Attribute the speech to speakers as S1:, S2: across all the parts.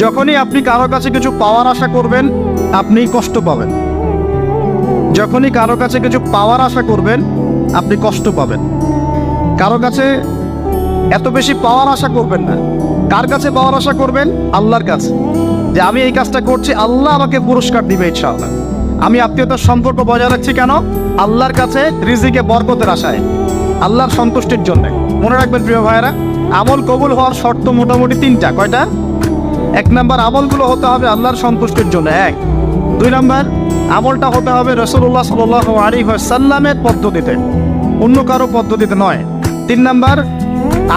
S1: যখনই আপনি কারো কাছে কিছু পাওয়ার আশা করবেন, আপনি কষ্ট পাবেন। যখনই কারো কাছে কিছু পাওয়ার আশা করবেন, আপনি কষ্ট পাবেন। কারো কাছে এত বেশি পাওয়ার আশা করবেন না। কার কাছে পাওয়ার আশা করবেন? আল্লাহর কাছে, যে আমি এই কাজটা করছি, আল্লাহ আমাকে পুরস্কার দিবে ইনশাআল্লাহ। আমি আত্মীয়তার সম্পর্ক বজায় রাখছি কেন? আল্লাহর কাছে রিজিকে বরকতের আশায়, আল্লাহর সন্তুষ্টির জন্য। মনে রাখবেন প্রিয় ভাইয়েরা, আমল কবুল হওয়ার শর্ত মোটামুটি তিনটা। কয়টা? 1 নাম্বার, আমলগুলো হতে হবে আল্লাহর সন্তুষ্টির জন্য। 1। 2 নাম্বার, আমলটা হতে হবে রাসূলুল্লাহ সাল্লাল্লাহু আলাইহি ওয়াসাল্লামের পদ্ধতিতে, অন্য কারো পদ্ধতিতে নয়। 3 নাম্বার,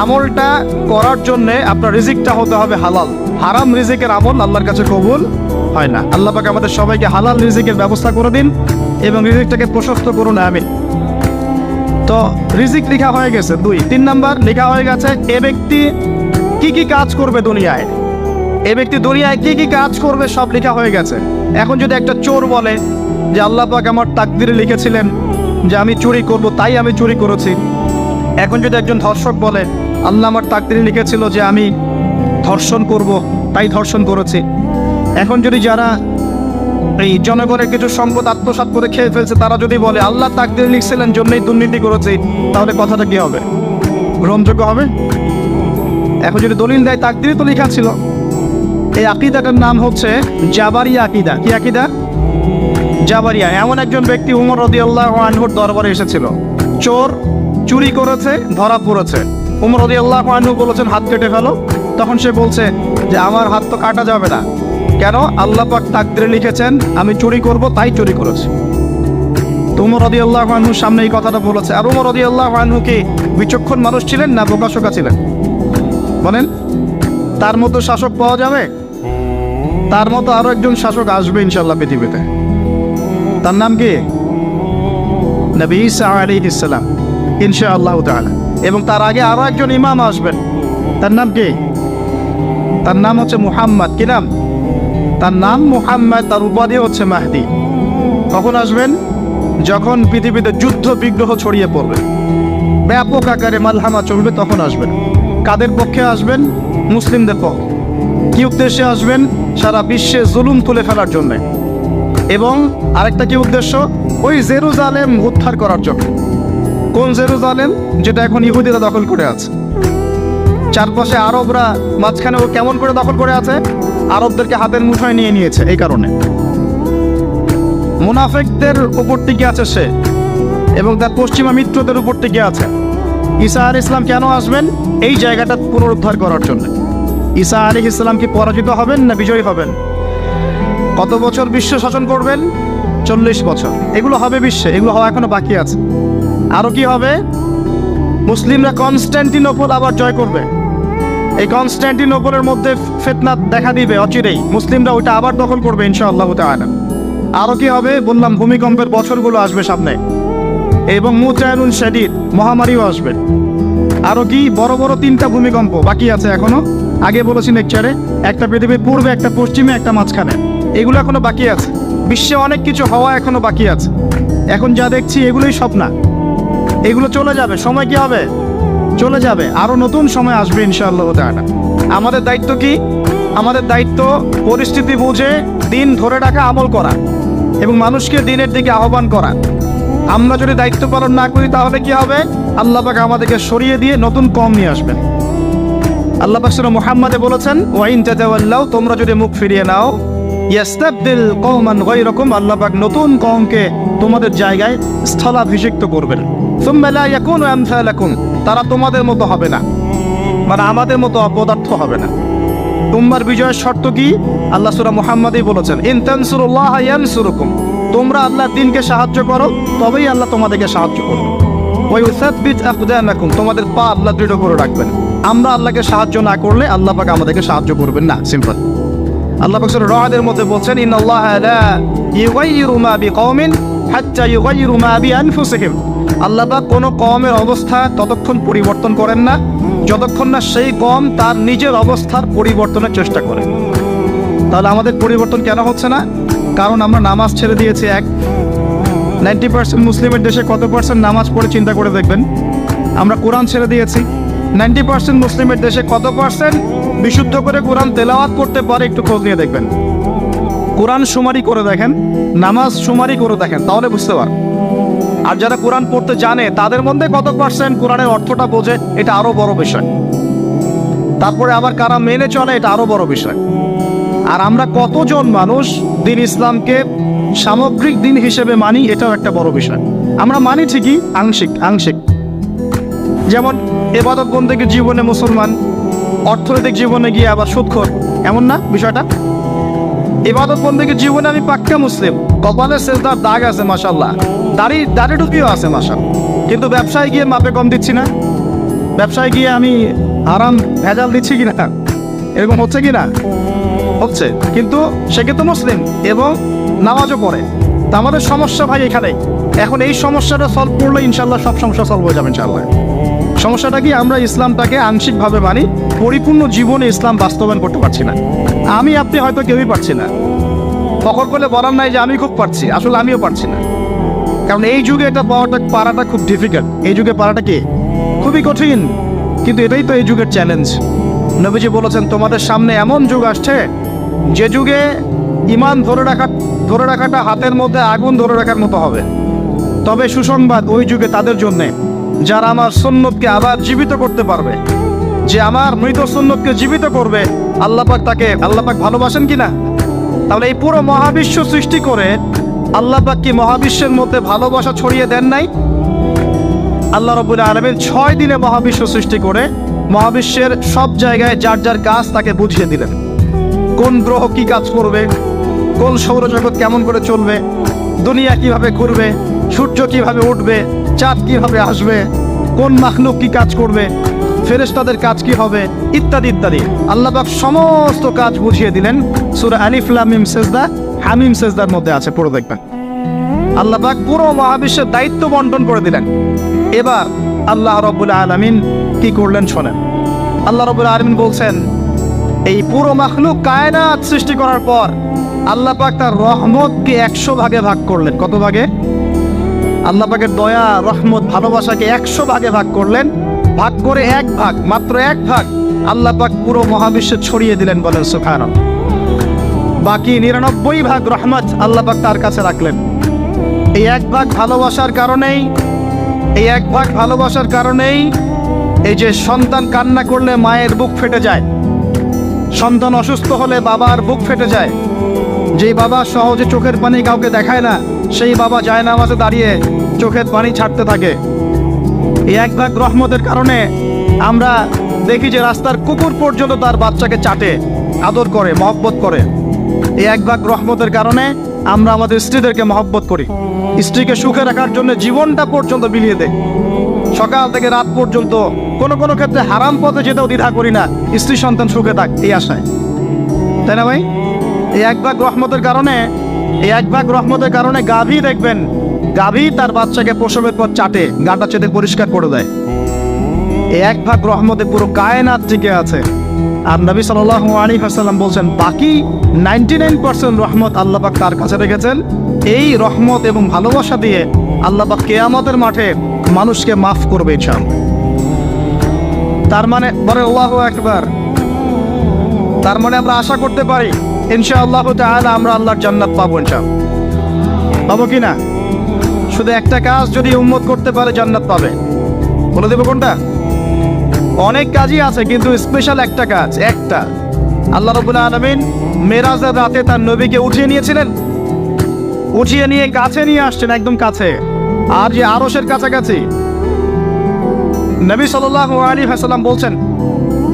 S1: আমলটা করার জন্য আপনার রিজিকটা হতে হবে হালাল। হারাম রিজিকের আমল আল্লাহর কাছে কবুল হয় না। আল্লাহ পাক আমাদের সবাইকে হালাল রিজিকের ব্যবস্থা করে দিন এবং রিজিকটাকে প্রশস্ত করুন, আমিন। তো রিজিক লেখা হয়ে গেছে 2। 3 নাম্বার লেখা হয়ে গেছে এ ব্যক্তি কি কি কাজ করবে দুনিয়ায়। এ ব্যক্তি দুনিয়ায় কি কি কাজ করবে সব লেখা হয়ে গেছে। এখন যদি একটা চোর বলে যে আল্লাহ পাক আমার তাকদিরে লিখেছিলেন যে আমি চুরি করব, তাই আমি চুরি করেছি। এখন যদি একজন ধর্ষক বলে আল্লাহ আমার তাকদিরে লিখেছিল যে আমি ধর্ষণ করব, তাই ধর্ষণ করেছি। এখন যদি যারা এই জনগণের কিছু সম্পদ আত্মসাৎ করে খেয়ে ফেলছে, তারা যদি বলে আল্লাহ তাকদিরে লিখছিলেন জন্যই দুর্নীতি করেছি, তাহলে কথাটা কি হবে? গ্রহণযোগ্য হবে? এখন যদি দলিল দেয় তাকদিরে তো লেখা ছিল। এই আকীদাটার নাম হচ্ছে জাবারিয়া আকীদা। কি আকীদা? জাবারিয়া। এমন একজন ব্যক্তি উমর রাদিয়াল্লাহু আনহুর দরবারে এসেছিল। চোর চুরি করেছে, ধরা পড়েছে। উমর রাদিয়াল্লাহু আনহু বলেছেন হাত কেটে ফেলো। তখন সে বলছে যে আমার হাত তো কাটা যাবে না। কেন? আল্লাহ পাক তাকদিরে লিখেছেন আমি চুরি করব, তাই চুরি করেছি। তো উমর রাদিয়াল্লাহু আনহুর সামনে এই কথাটা বলেছে। আর উমর রাদিয়াল্লাহু আনহু কি বিচক্ষণ মানুষ ছিলেন না বোকাশোকা ছিলেন? বলেন, তার মতো শাসক পাওয়া যাবে? তার মতো আরো একজন শাসক আসবে ইনশাআল্লাহ পৃথিবীতে। তার নাম কি? নবী ঈসা আলাইহিস সালাম, ইনশাআল্লাহ তাআলা। এবং তার আগে আরো একজন ইমাম আসবেন। তার নাম কি? তার নাম হচ্ছে মুহাম্মদ। কি নাম? তার নাম মুহাম্মদ। তার উপাধি হচ্ছে মাহদি। কখন আসবেন? যখন পৃথিবীতে যুদ্ধ বিগ্রহ ছড়িয়ে পড়বে, ব্যাপক আকারে মালহামা চলবে, তখন আসবেন। কাদের পক্ষে আসবেন? মুসলিমদের পক্ষে। কি উদ্দেশ্যে আসবেন? সারা বিশ্বে জুলুম তুলে ফেলার জন্য। এবং আরেকটা কি উদ্দেশ্য? ওই জেরুজালেম উদ্ধার করার জন্য। কোন জেরুজালেম? যেটা এখন ইহুদিরা দখল করে আছে। চারপাশে আরবরা, মাঝখানে ও কেমন করে দখল করে আছে? আরবদেরকে হাতের মুঠোয় নিয়ে নিয়েছে। এই কারণে মুনাফিকদের উপর টিকে আছে সে, এবং তার পশ্চিমা মিত্রদের উপর টিকে আছে। ঈসা আলাইহিস সালাম কেন আসবেন? এই জায়গাটা পুনরুদ্ধার করার জন্য। ঈসা আলাইহিস সালাম কি পরাজিত হবেন না বিজয়ী হবেন? কত বছর বিশ্ব শাসন করবেন? 40 বছর। এগুলো হবে বিশ্বে, এগুলো হওয়া এখনো বাকি আছে। আরো কি হবে? মুসলিমরা কনস্ট্যান্টিনোপল আবার জয় করবে। এই কনস্ট্যান্টিনোপলের মধ্যে ফিতনা দেখা দিবে অচিরেই। মুসলিমরা ওইটা আবার দখল করবে ইনশাআল্লাহ তাআলা। আরো কি হবে? বললাম ভূমিকম্পের বছরগুলো আসবে সামনে, এবং মুতায়নুন শাদীদ, মহামারীও আসবে। আরো কি? বড় বড় 3টা ভূমিকম্প বাকি আছে এখনো। আগে বলেছি লেকচারে, একটা পৃথিবীর পূর্বে, একটা পশ্চিমে, একটা মাঝখানে। এগুলো এখনো বাকি আছে। বিশ্বে অনেক কিছু হওয়া এখনো বাকি আছে। এখন যা দেখছি এগুলোই স্বপ্ন। এগুলো চলে যাবে। সময় কি হবে? চলে যাবে। আরো নতুন সময় আসবে ইনশাআল্লাহ তাআলা। আমাদের দায়িত্ব কি? আমাদের দায়িত্ব পরিস্থিতি বুঝে দিন ধরে রাখা, আমল করা এবং মানুষকে দিনের দিকে আহ্বান করা। আমরা যদি দায়িত্ব পালন না করি তাহলে কি হবে? আল্লাহ পাক আমাদেরকে সরিয়ে দিয়ে নতুন কওম নিয়ে আসবেন। আল্লাহ পাক সূরা মুহাম্মাদে বলেছেন ওয়াইন তাতাওয়াল্লাও, তোমরা যদি মুখ ফিরিয়ে নাও, ইয়াস্তাবদিল কওমান গায়রাকুম, আল্লাহ পাক নতুন কওমকে তোমাদের জায়গায় স্থলাভিষিক্ত করবেন। সুম্মা লা ইয়াকুনু আমসালাকুম, তারা তোমাদের মতো হবে না, মানে আমাদের মতো অপদার্থ হবে না। তোমার বিজয়ের শর্ত কি? আল্লাহ সূরা মুহাম্মাদেই বলেছেন ইন তানসুরুল্লাহ ইয়ানসুরুকুম, তোমরা আল্লাহর দ্বীনকে সাহায্য করো, তবেই আল্লাহ তোমাদেরকে সাহায্য করবে। ওয়া ইউসাব্বিত আকদামাকুম, তোমাদের পা আল্লাহ দৃঢ় করে রাখবেন। আমরা আল্লাহকে সাহায্য না করলে আল্লাহ পাক আমাদেরকে সাহায্য করবেন না। সিম্পল। আল্লাহ পাক সূরা রাদের মধ্যে বলছেন ইন্নাল্লাহা লা ইউগাইয়িরু মা বিকওমিন হাত্তা ইউগাইয়িরু মা বিআনফুসিহিম, আল্লাহ পাক কোনো কওমের অবস্থা ততক্ষণ পরিবর্তন করেন না যতক্ষণ না সেই কওম তার নিজের অবস্থার পরিবর্তনের চেষ্টা করে। তাহলে আমাদের পরিবর্তন কেন হচ্ছে না? কারণ আমরা নামাজ ছেড়ে দিয়েছি। 90% মুসলিমের দেশে কত পার্সেন্ট নামাজ পড়ে চিন্তা করে দেখবেন। আমরা কোরআন ছেড়ে দিয়েছি। 90% মুসলিমের দেশে কত পার্সেন্ট বিশুদ্ধ করে কোরআন তেলাওয়াত করতে পারে একটু খোঁজ নিয়ে দেখবেন। কোরআন শুমারি করে দেখেন, নামাজ শুমারি করে দেখেন, তাহলে বুঝতে পার। আর যারা কোরআন পড়তে জানে তাদের মধ্যে কত পার্সেন্ট কোরআনের অর্থটা বোঝে, এটা আরো বড় বিষয়। তারপরে আবার কারা মেনে চলে, এটা আরো বড় বিষয়। আর আমরা কতজন মানুষ দিন ইসলামকে সামগ্রিক দিন হিসেবে মানি, এটাও একটা বড় বিষয়। আমরা মানি ঠিকই, আংশিক আংশিক। যেমন ইবাদত বন্দেগী জীবনে মুসলমান, অর্থনৈতিক জীবনে গিয়ে আবার সুদখোর, এমন না বিষয়টা? ইবাদত বন্দেগী জীবনে আমি পাক্কা মুসলিম, কপালে সেজদার দাগ আছে মাশাআল্লাহ, দাড়ি টুপিও আছে মাশাআল্লাহ, কিন্তু ব্যবসায় গিয়ে মাপে কম দিচ্ছি না, ব্যবসায় গিয়ে আমি আরাম ভেজাল দিচ্ছি কিনা, এরকম হচ্ছে কিনা? হচ্ছে। কিন্তু সে কিন্তু মুসলিম এবং নামাজও পড়ে। তা আমাদের সমস্যা ভাই এখানে। এখন এই সমস্যাটা সলভ করলে ইনশাল্লাহ সব সমস্যা সলভ হয়ে যাবে ইনশাল্লাহ। সমস্যাটা কি, আমরা ইসলামটাকে আংশিকভাবে মানি, পরিপূর্ণ জীবনে ইসলাম বাস্তবায়ন করতে পারছি না। আমি আপনি হয়তো কেউই পারছি না, ফখর করলে বলার নাই যে আমি খুব পারছি, আসলে আমিও পারছি না। কারণ এই যুগে এটা পারাটা খুব ডিফিকাল্ট। এই যুগে পারাটা কি খুবই কঠিন, কিন্তু এটাই তো এই যুগের চ্যালেঞ্জ। নবীজি বলেছেন তোমাদের সামনে এমন যুগ আসছে যে যুগে ঈমান ধরে রাখাটা হাতের মধ্যে আগুন ধরে রাখার মতো হবে। তবে সুসংবাদ ওই যুগে তাদের জন্য যারা আমার সুন্নতকে আবার জীবিত করতে পারবে, যে আমার মৃত সুন্নতকে জীবিত করবে। আল্লাহ পাক ভালোবাসেন কিনা? তাহলে এই পুরো মহাবিশ্ব সৃষ্টি করে আল্লাহ পাক কি মহাবিশ্বের মধ্যে ভালোবাসা ছড়িয়ে দেন নাই? আল্লাহ রাব্বুল আলামিন 6 দিনে মহাবিশ্ব সৃষ্টি করে মহাবিশ্বের সব জায়গায় যার যার কাজ তাকে বুঝিয়ে দিলেন। কোন গ্রহ কি কাজ করবে, কোন সৌরজগৎ কেমন করে চলবে, দুনিয়া কিভাবে ঘুরবে, সূর্য কিভাবে উঠবে, চাঁদ কিভাবে আসবে, কোন মাখলুক কি কাজ করবে, ফেরেশতাদের কাজ কি হবে, ইত্যাদি ইত্যাদি। আল্লাহ পাক সমস্ত কাজ বুঝিয়ে দিলেন। সূরা আলিফ লাম মিম সেজদা, হামিম সেজদার মধ্যে আছে, পড়ে দেখবেন। আল্লাহ পাক পুরো মহাবিশ্বের দায়িত্ব বন্টন করে দিলেন। এবার আল্লাহ রাব্বুল আলামিন কি করলেন শোনেন। আল্লাহ রাব্বুল আলামিন বলছেন, এই পুরো মাখলুক কায়নাত সৃষ্টি করার পর আল্লাহ পাক তার রহমতকে 100 ভাগে ভাগ করলেন। কত ভাগে? আল্লাহ পাকের দয়া, রহমত, ভালোবাসাকে 100 ভাগে ভাগ করলেন। ভাগ করে মাত্র এক ভাগ আল্লাহ পাক পুরো মহাবিশ্বে ছড়িয়ে দিলেন, বলেন সুবহানাল্লাহ। বাকি 99 ভাগ রহমত আল্লাহ পাক তার কাছে রাখলেন। এই এক ভাগ ভালোবাসার কারণেই এই যে সন্তান কান্না করলে মায়ের বুক ফেটে যায়, সন্তান অসুস্থ হলে বাবার বুক ফেটে যায়, যেই বাবা সহজে চোখের পানি কাউকে দেখায় না, সেই বাবা জায়নামাজে দাঁড়িয়ে চোখের পানি ছাড়তে থাকে। এই এক ভাগ রহমতের কারণে আমরা দেখি যে রাস্তার কুকুর পর্যন্ত তার বাচ্চাকে চাটে, আদর করে, মহব্বত করে। এই এক ভাগ রহমতের কারণে আমরা আমাদের স্ত্রীদেরকে মহব্বত করি, স্ত্রীকে সুখে রাখার জন্য জীবনটা পর্যন্ত বিলিয়ে দেয়। সকাল থেকে রাত পর্যন্ত কোনো ক্ষেত্রে হারাম পথে যেতেও দ্বিধা করি না, স্ত্রী সন্তান সুখে থাক এই আশায়, তাই না ভাই? এই এক ভাগ রহমতের কারণে গাভী দেখবেন, গাভী তার বাচ্চাকে প্রসবের পর চাটে, গাটা চেটে পরিষ্কার করে দেয়। এই এক ভাগ রহমতে পুরো কায়নাত টিকে আছে। আর নবী সাল্লাল্লাহু আলাইহি ওয়াসাল্লাম বলছেন, বাকি 99% রহমত আল্লাহ পাক তার কাছে রেখেছেন। এই রহমত এবং ভালোবাসা দিয়ে আল্লাহ পাক কিয়ামতের মাঠে মানুষকে মাফ করবে ইনশাআল্লাহ। তার মানে বলে আল্লাহু আকবার, তার মানে আমরা আশা করতে পারি ইনশাআল্লাহ তাআলা আমরা আল্লাহর জান্নাত পাবো ইনশাআল্লাহ। পাবো কিনা? শুধু একটা কাজ যদি উম্মত করতে পারে জান্নাত পাবে। বলে দেবো কোনটা? অনেক কাজই আছে, কিন্তু স্পেশাল একটা কাজ, একটা। আল্লাহ রাব্বুল আলামিন মেরাজের রাতে তার নবীকে উঠিয়ে নিয়ে কাছে নিয়ে আসছেন, একদম কাছে, আর যে আরশের কাছাকাছি। নবী সাল্লাল্লাহু আলাইহি ওয়াসাল্লাম বলছেন,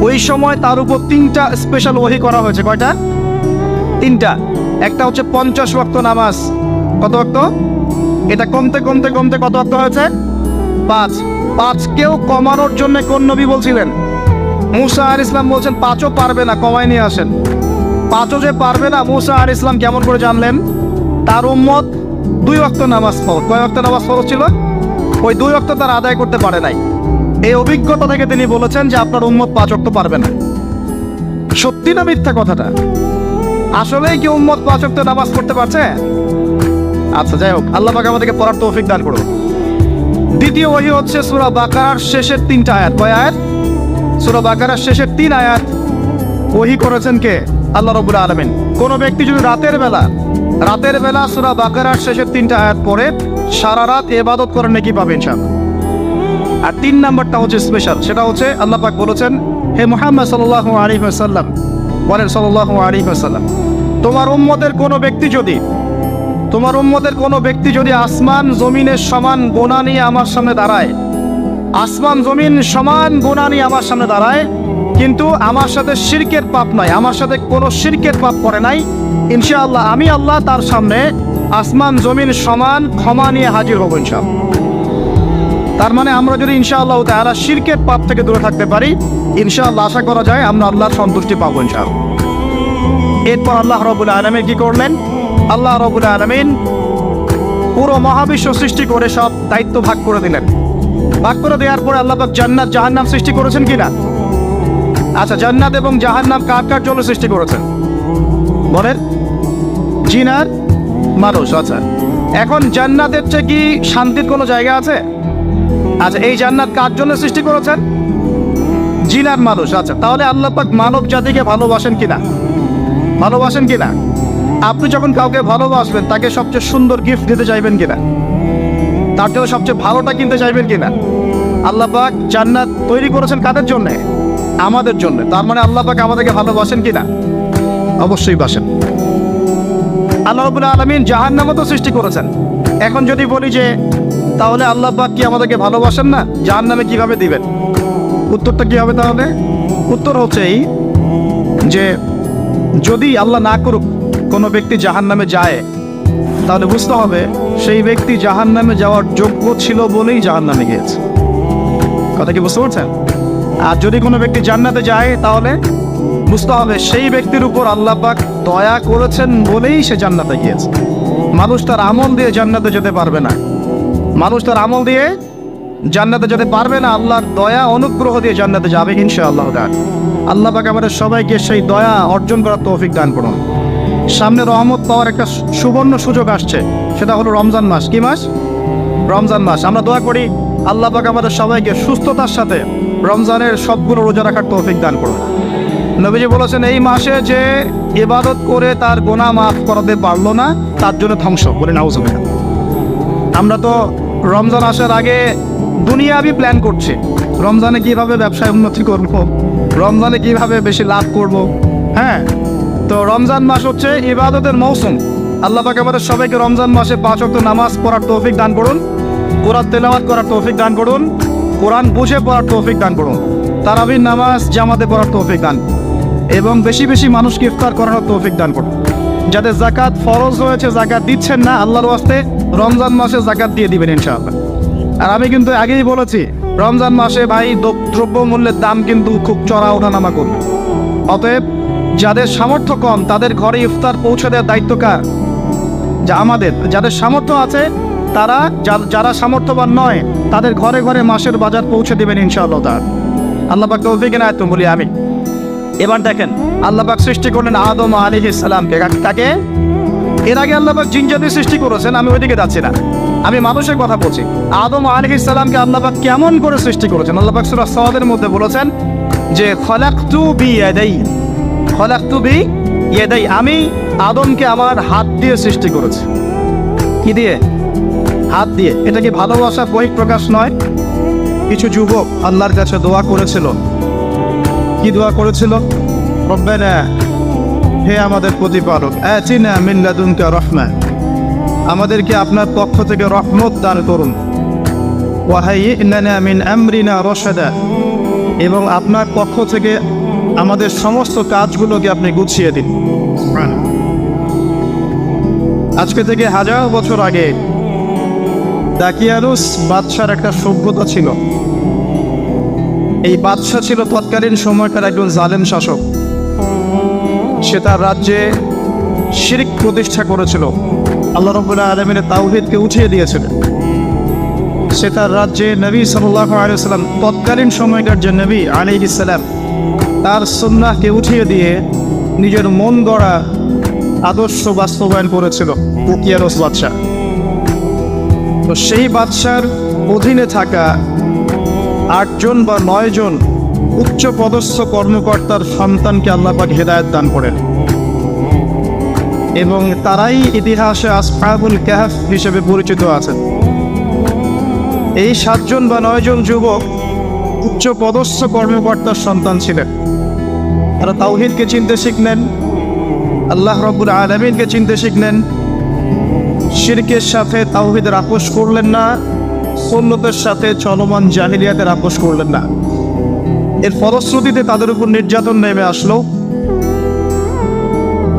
S1: ওই সময় তার উপর 3টা স্পেশাল ওহী করা হয়েছে। কয়টা? 3টা। একটা হচ্ছে 50 ওয়াক্ত নামাজ। কত ওয়াক্ত? এটা কমতে কত ওয়াক্ত হয়েছে? 5 কেও কমানোর জন্য কোন নবী বলছিলেন? মুসা আলাইহিস সালাম বলছেন 5ও পারবে না, কমায় নিয়ে আসেন। 5ও যে পারবে না, মুসা আলাইহিস সালাম কেমন করে জানলেন? তার উম্মত 2 ওয়াক্ত নামাজ ফরজ। কয় ওয়াক্ত নামাজ ফরজ ছিল? ওই 2 ওয়াক্ত তার আদায় করতে পারে নাই। এই অভিজ্ঞতা থেকে তিনি বলেছেন যে আপনার উম্মত 5 ওয়াক্ত পারবে না। সত্যি না মিথ্যা কথাটা? আসলেই কি উম্মত 5 ওয়াক্ত নামাজ পড়তে পারছে? আচ্ছা, যাই হোক, আল্লাহ পাক আমাদেরকে পড়ার তৌফিক দান করুন। দ্বিতীয় ওহী হচ্ছে সূরা বাকারার শেষের 3টা আয়াত। কয় আয়াত? সূরা বাকারার শেষের 3 আয়াত। ওহী করেছেন কে? আল্লাহ রাব্বুল আলামিন। কোন ব্যক্তি যদি রাতের বেলা সূরা বাকারার শেষের 3টা আয়াত পড়ে সারা রাত ইবাদত করে নেকি পাবে ইনশাআল্লাহ। আর 3 নাম্বারটা হচ্ছে স্পেশাল, সেটা হচ্ছে আল্লাহ পাক বলেছেন, হে মুহাম্মদ সাল্লাল্লাহু আলাইহি ওয়াসাল্লাম, বলেন সাল্লাল্লাহু আলাইহি ওয়াসাল্লাম, তোমার উম্মতের কোনো ব্যক্তি যদি আসমান জমিনের সমান গোনা নিয়ে আমার সামনে দাঁড়ায়, আসমান জমিন সমান গুনাহ নিয়ে আমার সামনে দাঁড়ায়, কিন্তু আমার সাথে শিরকের পাপ নাই, আমার সাথে কোনো শিরকের পাপ করে নাই, ইনশাআল্লাহ আমি আল্লাহ তার সামনে আসমান জমিন সমান ক্ষমা নিয়ে হাজির হব ইনশাআল্লাহ। তার মানে আমরা যদি ইনশাআল্লাহ তাআলা শিরকের পাপ থেকে দূরে থাকতে পারি, ইনশাআল্লাহ আশা করা যায় আমরা আল্লাহর সন্তুষ্টি পাবো ইনশাআল্লাহ। এরপর আল্লাহ রাব্বুল আলামিন কি করলেন? আল্লাহ রাব্বুল আলামিন পুরো মহাবিশ্ব সৃষ্টি করে সব দায়িত্ব ভাগ করে দিলেন। ভাগ করে দেওয়ার পরে আল্লাহ পাক জান্নাত জাহান্নাম সৃষ্টি করেছেন কিনা? আচ্ছা, জান্নাত এবং জাহান্নাম কার কার জন্য সৃষ্টি করেছেন বলেন? জিন আর মানুষ। আচ্ছা, এখন জান্নাতের চেয়ে কি শান্তির কোনো জায়গা আছে? আচ্ছা, এই জান্নাত কার জন্য সৃষ্টি করেছেন? জিন আর মানুষ। আচ্ছা, তাহলে আল্লাহ পাক মানব জাতিকে ভালোবাসেন কিনা? ভালোবাসেন কিনা? আপনি যখন কাউকে ভালোবাসবেন তাকে সবচেয়ে সুন্দর গিফট দিতে চাইবেন কিনা? তার জন্য সবচেয়ে ভালোটা কিনতে চাইবেন কিনা? আল্লাহ পাক জান্নাত তৈরি করেছেন কাদের জন্য? আমাদের জন্য। তার মানে আল্লাহ পাক আমাদেরকে ভালোবাসেন কিনা? অবশ্যই বাসেন। আল্লাহ রাব্বুল আলামিন জাহান্নামও তো সৃষ্টি করেছেন। এখন যদি বলি যে তাহলে আল্লাহ পাক কি আমাদেরকে ভালোবাসেন না, জাহান্নামে কিভাবে দিবেন? উত্তরটা কি হবে তাহলে? উত্তর হচ্ছে এই যে যদি আল্লাহ না করুক কোনো ব্যক্তি জাহান্নামে যায়, তাহলে বুঝতে হবে সেই ব্যক্তি জাহান্নামে যাওয়ার যোগ্য ছিল বলেই জাহান্নামে গিয়েছে। কথা কি বুঝতে পারছেন? আর যদি কোনো ব্যক্তি জান্নাতে যায়, তাহলে বুঝতে হবে সেই ব্যক্তির উপর আল্লাহ পাক দয়া করেছেন বলেই সে জান্নাতে গিয়েছে। মানুষ তার আমল দিয়ে জান্নাতে যেতে পারবে না, মানুষ তার আমল দিয়ে জান্নাতে যেতে পারবে না, আল্লাহর দয়া অনুগ্রহ দিয়ে জান্নাতে যাবে ইনশাআল্লাহ। আল্লাহ পাক আমাদের সবাইকে সেই দয়া অর্জন করার তৌফিক দান করুন। সামনে রহমত পাওয়ার একটা সুবর্ণ সুযোগ আসছে, সেটা হলো রমজান মাস। কি মাস? রমজান মাস। আমরা দোয়া করি আল্লাহ পাক আমাদের সবাইকে সুস্থতার সাথে রমজানের সবগুলো রোজা রাখার তৌফিক দান করুন। নবীজি বলেছেন, এই মাসে যে ইবাদত করে তার গুনাহ মাফ করাতে পারলো না, তার জন্য ধ্বংস। বলে নাউজুবিল্লাহ। আমরা তো রমজান আসার আগে দুনিয়াবি প্ল্যান করছি, রমজানে কিভাবে ব্যবসায় উন্নতি করব, রমজানে কিভাবে বেশি লাভ করব। হ্যাঁ, তো রমজান মাস হচ্ছে ইবাদতের মৌসুম। আল্লাহ পাক আমাদের সবাইকে রমজান মাসে 5 ওয়াক্ত নামাজ পড়ার তৌফিক দান করুন, কোরআন তেলাওয়াত করার তৌফিক দান করুন, কোরআন বুঝে পড়ার তৌফিক দান করুন, তারাবির নামাজ জামাতে পড়ার তৌফিক দান, এবং বেশি বেশি মানুষকে ইফতার করানোর তৌফিক দান করুন। যাদের যাকাত ফরজ হয়েছে যাকাত দিচ্ছেন না, আল্লাহর ওয়াস্তে রমজান মাসে যাকাত দিয়ে দিবেন ইনশাআল্লাহ। আর আমি কিন্তু আগেই বলেছি, রমজান মাসে ভাই দ্রব্য মূল্যের দাম কিন্তু খুব চড়া ওঠানামা করবে। অতএব যাদের সামর্থ্য কম তাদের ঘরে ইফতার পৌঁছে দেওয়ার দায়িত্ব কার? যা আমাদের। যাদের সামর্থ্য আছে তারা, যারা সামর্থ্যবান নয় তাদের ঘরে ঘরে মাসের বাজার পৌঁছে দেবেন ইনশাআল্লাহ। আল্লাহ পাক তৌফিক এনায়েত করুন বলি আমি। এবার দেখেন, আল্লাহ পাক সৃষ্টি করলেন আদম আলাইহিস সালামকে। তাকে এর আগে আল্লাহ পাক জিন জাতি সৃষ্টি করেছেন, আমি ওইদিকে যাচ্ছি না, আমি মানুষের কথা বলছি। আদম আলাইহিস সালামকে আল্লাহ পাক কেমন করে সৃষ্টি করেছেন? আল্লাহ পাক সূরা সাদের মধ্যে বলেছেন যে খলাকতু বিয়াদাই, খলাকতু বিয়াদাই, আমি আদমকে আমার হাত দিয়ে সৃষ্টি করেছি। কি দিয়ে? হাত দিয়ে। এটা কি ভালোবাসার বহিঃপ্রকাশ নয়? কিছু যুবক আল্লাহর কাছে দোয়া করেছিল। কি দোয়া করেছিল? রব্বানা, হে আমাদের প্রতিপালক, আতিনা মিন লাদুনকা রাহমা, আমাদেরকে আপনার পক্ষ থেকে রহমত দান করুন, ওয়া হাইয়িনা মিন আমরিনা রাশাদা, এবং আপনার পক্ষ থেকে আমাদের সমস্ত কাজগুলোকে আপনি গুছিয়ে দিন। আজকে থেকে 1000 বছর আগে দাকিয়ানুস বাদশার একটা সভ্যতা ছিল। এই বাদশা ছিল তৎকালীন সময়কার একজন জালেম শাসক। সে তার রাজ্যে শিরক প্রতিষ্ঠা করেছিল, আল্লাহ রাব্বুল আলামিনের তাওহীদকে উঠিয়ে দিয়েছিল। সে তার রাজ্যে নবী সাল্লাল্লাহু আলাইহি ওয়াসাল্লাম, তৎকালীন সময়কার যে নবী আলাইহিস সালাম, তার সুন্নাহকে উঠিয়ে দিয়ে নিজের মন গড়া আদর্শ বাস্তবায়ন করেছিল দাকিয়ানুস বাদশা। তো সেই বাদশার অধীনে থাকা 8 জন বা 9 জন উচ্চ পদস্থ কর্মকর্তার সন্তানকে আল্লাহ পাক হেদায়েত দান করেন এবং তারাই ইতিহাসে আসহাবুল কাহফ হিসেবে পরিচিত আছেন। এই 7 জন বা 9 জন যুবক উচ্চ পদস্থ কর্মকর্তার সন্তান ছিলেন। তারা তাওহীদকে চিনতে শিখলেন, আল্লাহ রাব্বুল আলামিনকে চিনতে শিখলেন, শিরকের সাথে তাওহীদের আপোষ করলেন না, সুন্নতের সাথে চলমান জাহিলিয়াতের আপোষ করলেন না। এর ফলশ্রুতিতে তাদের উপর নির্যাতন নেমে আসলো।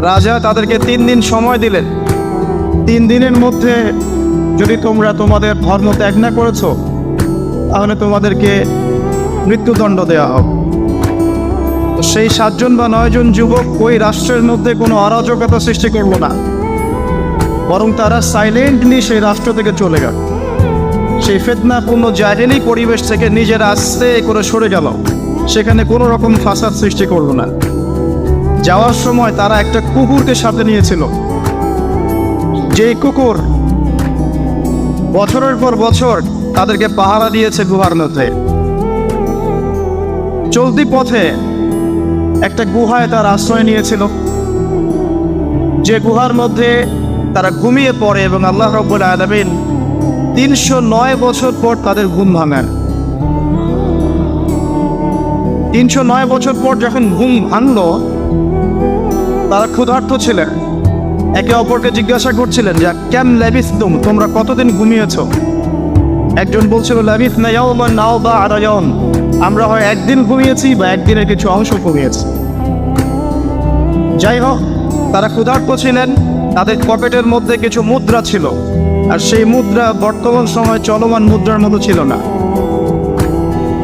S1: রাজা তাদেরকে 3 দিন সময় দিলেন। 3 দিনের মধ্যে যদি তোমরা তোমাদের ধর্ম ত্যাগ না করেছো তাহলে তোমাদেরকে মৃত্যুদণ্ড দেওয়া হবে। তো সেই 7 জন বা 9 জন যুবক ওই রাষ্ট্রের মধ্যে কোনো অরাজকতা সৃষ্টি করলো না, বরং তারা সাইলেন্টলি সেই রাষ্ট্র থেকে চলে গেল। সেই ফিতনাপূর্ণ জাহেলি পরিবেশ থেকে নিজেরা আস্তে করে সরে গেল, সেখানে কোনো রকম ফাসাদ সৃষ্টি করলো না। যাওয়ার সময় তারা একটা কুকুরকে সাথে নিয়েছিল, যেই কুকুর বছরের পর বছর তাদেরকে পাহারা দিয়েছে গুহার মধ্যে। চলতি পথে একটা গুহায় তার আশ্রয় নিয়েছিল, যে গুহার মধ্যে তারা ঘুমিয়ে পড়ে এবং আল্লাহ রাব্বুল আলামিন 309 বছর পর তাদের ঘুম ভাঙান। 309 বছর পর যখন ঘুম ভাঙলো, তারা ক্ষুধার্ত ছিলেন, একে অপরকে জিজ্ঞাসা করছিলেন যে কেম লাবিসতুম, তোমরা কতদিন ঘুমিয়েছ? একজন বলছিল লাবিসনা ইয়াওমান আও বা'দা ইয়াওম, আমরা হয় একদিন ঘুমিয়েছি বা একদিনের কিছু অংশ ঘুমিয়েছি। যাই হোক, তারা ক্ষুধার্ত ছিলেন, তাদের পকেটের মধ্যে কিছু মুদ্রা ছিল, আর সেই মুদ্রা বর্তমান সময় চলমান মুদ্রার মতো ছিল না।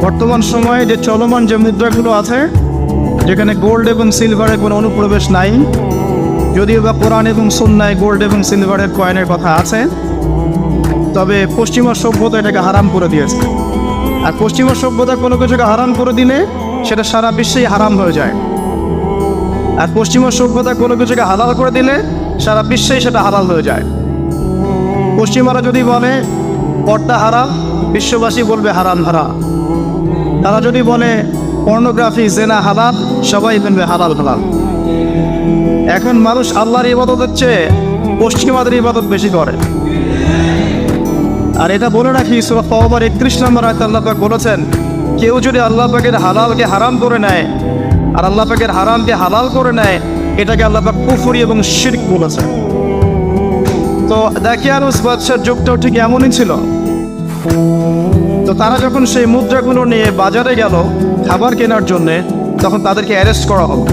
S1: বর্তমান সময়ে যে চলমান যে মুদ্রাগুলো আছে, যেখানে গোল্ড এবং সিলভারের কোনো অনুপ্রবেশ নাই, যদিও বা কোরআন এবং সুন্নায় গোল্ড এবং সিলভারের কয়েনের কথা আছে, তবে পশ্চিমা সভ্যতা এটাকে হারাম করে দিয়েছে। আর পশ্চিমা সভ্যতা কোনো কিছুকে হারাম করে দিলে সেটা সারা বিশ্বেই হারাম হয়ে যায়, আর পশ্চিমা সভ্যতা কোনো কিছুকে হালাল করে দিলে সারা বিশ্বেই সেটা হালাল হয়ে যায়। পশ্চিমারা যদি বলে পর্দা হারাম, বিশ্ববাসী বলবে হারাম হারাম। তারা যদি বলে পর্নোগ্রাফি জেনা হালাল, সবাই বলবে হালাল হালাল। এখন মানুষ আল্লাহর ইবাদতের চেয়ে পশ্চিমাদের ইবাদত বেশি করে। আর এটা বলে রাখি, সূরা তাওবার 31 নম্বর আয়াতে আল্লাহ পাক বলেছেন, কেউ যদি আল্লাহ পাকের হালালকে হারাম করে নেয় আর আল্লাহ পাকের হারামকে হালাল করে নেয়, এটাকে আল্লাহ পাক কুফরি এবং শিরক বলেছেন। তো দাকিয়ানুস বাদশার যুগটাও ঠিক এমনই ছিল। তো তারা যখন সেই মুদ্রাগুলো নিয়ে বাজারে গেল খাবার কেনার জন্যে, তখন তাদেরকে অ্যারেস্ট করা হলো।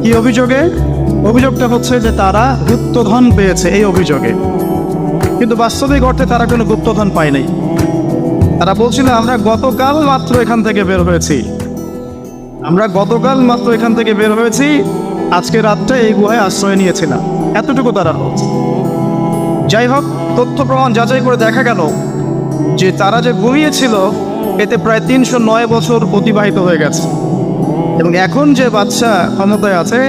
S1: কি অভিযোগে? অভিযোগটা হচ্ছে যে তারা গুপ্তধন পেয়েছে, এই অভিযোগে। কিন্তু বাস্তবিক অর্থে তারা কোনো গুপ্তধন পায় নাই। তারা বলছিল আমরা গতকাল মাত্র এখান থেকে বের হয়েছি, আজকে রাতটা এই গুহায় আশ্রয় নিয়েছিলাম, এতটুকু তারা বলছে। যাই হোক, তথ্য প্রমাণ যাচাই করে দেখা গেল যে তারা যে ঘুমিয়েছিল এতে প্রায় 309 বছর অতিবাহিত হয়ে গেছে। এবং এখন যে বাদশা ক্ষমতায় আছে,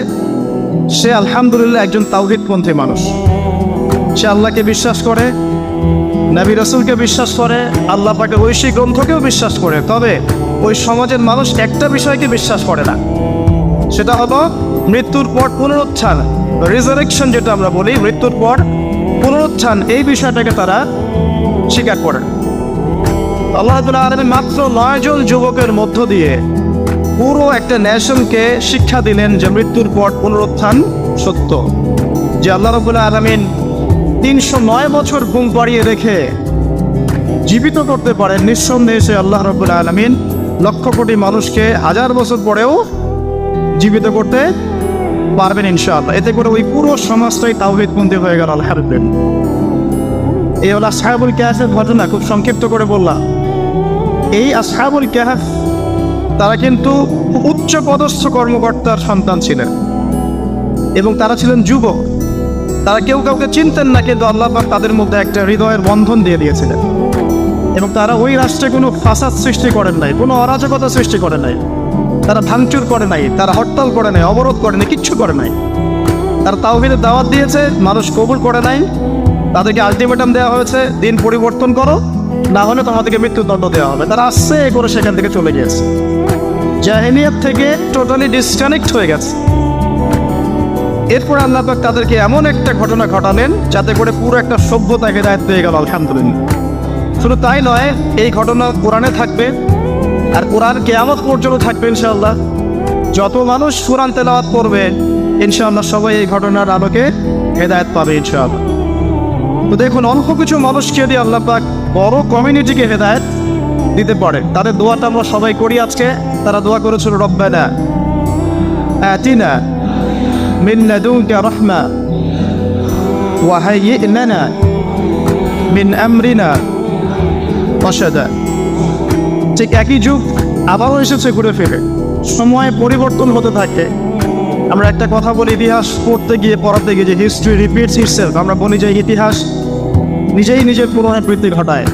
S1: সে আলহামদুলিল্লাহ একজন তাওহীদপন্থী মানুষ। সে আল্লাহকে বিশ্বাস করে, নবী রাসূলকে বিশ্বাস করে, আল্লাহ পাকের ঐশী গ্রন্থকেও বিশ্বাস করে। তবে ওই সমাজের মানুষ একটা বিষয়কে বিশ্বাস করে না, সেটা হলো মৃত্যুর পর পুনরুত্থান, রিজারেকশন যেটা আমরা বলি, মৃত্যুর পর পুনরুত্থান, এই বিষয়টাকে তারা স্বীকার করে। আল্লাহ রাব্বুল আলামিন মাত্র 9 জন যুবকের মধ্য দিয়ে পুরো একটা নেশনকে শিক্ষা দিলেন যে মৃত্যুর পর পুনরুত্থান সত্য। যে আল্লাহ রাব্বুল আলামিন 309 বছর ঘুম পাড়িয়ে রেখে জীবিত করতে পারেন, নিঃসন্দেহে সে আল্লাহ রাব্বুল আলামিন লক্ষ কোটি মানুষকে 1000 বছর পরেও জীবিত করতে পারবেন ইনশাআল্লাহ। এতে করে ওই পুরো সমাজটাই তাওহীদপন্থী হয়ে গেল আলহামদুলিল্লাহ। এই হলো আসহাবুল কাহফের ঘটনা, খুব সংক্ষিপ্ত করে বললাম। এই আসহাবুল কাহফ তারা কিন্তু উচ্চ পদস্থ কর্মকর্তার সন্তান ছিলেন এবং তারা ছিলেন যুবক। তারা কেউ কাউকে চিনতেন না, কিন্তু আল্লাহ পাক তাদের মধ্যে একটা হৃদয়ের বন্ধন দিয়ে দিয়েছিলেন। এবং তারা ওই রাষ্ট্রে কোনো ফাসাদ সৃষ্টি করেন নাই, কোনো অরাজকতা সৃষ্টি করে নাই, তারা ভাঙচুর করে নাই, তারা হরতাল করে নাই, অবরোধ করে নাই, কিচ্ছু করে নাই। তারা তাওহীদের দাওয়াত দিয়েছে, মানুষ কবুল করে নাই। তাদেরকে আলটিমেটাম দেওয়া হয়েছে, দিন পরিবর্তন করো, না হলে তোমাদেরকে মৃত্যুদণ্ড দেওয়া হবে। তারা আসছে করে সেখান থেকে চলে গিয়েছে। জাহেলিয়াত থেকে টোটালি ডিসকানেক্ট হয়ে গেছে। এরপর আল্লাহ পাক তাদেরকে এমন একটা ঘটনা ঘটালেন যাতে করে পুরো একটা সভ্যতা হেদায়েত পেয়ে গেল, আলহামদুলিল্লাহ। শুধু তাই নয়, এই ঘটনা কোরআনে থাকবে আর কোরআন কিয়ামত পর্যন্ত থাকবে ইনশাআল্লাহ। যত মানুষ কোরআন তেলাওয়াত করবে ইনশাআল্লাহ সবাই এই ঘটনার আলোকে হেদায়েত পাবে ইনশাআল্লাহ। তো দেখুন, অল্প কিছু মানুষকে দিয়ে আল্লাহ পাক বড় কমিউনিটিকে হেদায়েত দিতে পারে। তাদের দোয়াটা আমরা সবাই করি আজকে। তারা দোয়া করেছিল, রব্বানা আতিনা মিন লাদুনকা রাহমা ওয়া হাইয়্ লানা মিন আমরিনা রাশাদা। ঠিক একই যুগ আবারও এসেছে ঘুরে ফিরে, সময় পরিবর্তন হতে থাকে। আমরা একটা কথা বলি, ইতিহাস পড়তে গিয়ে পড়াতে গিয়ে, যে হিস্ট্রি রিপিটস ইটসেলফ। আমরা বলি যে ইতিহাস নিজেই নিজের পুনরাবৃত্তি ঘটায়।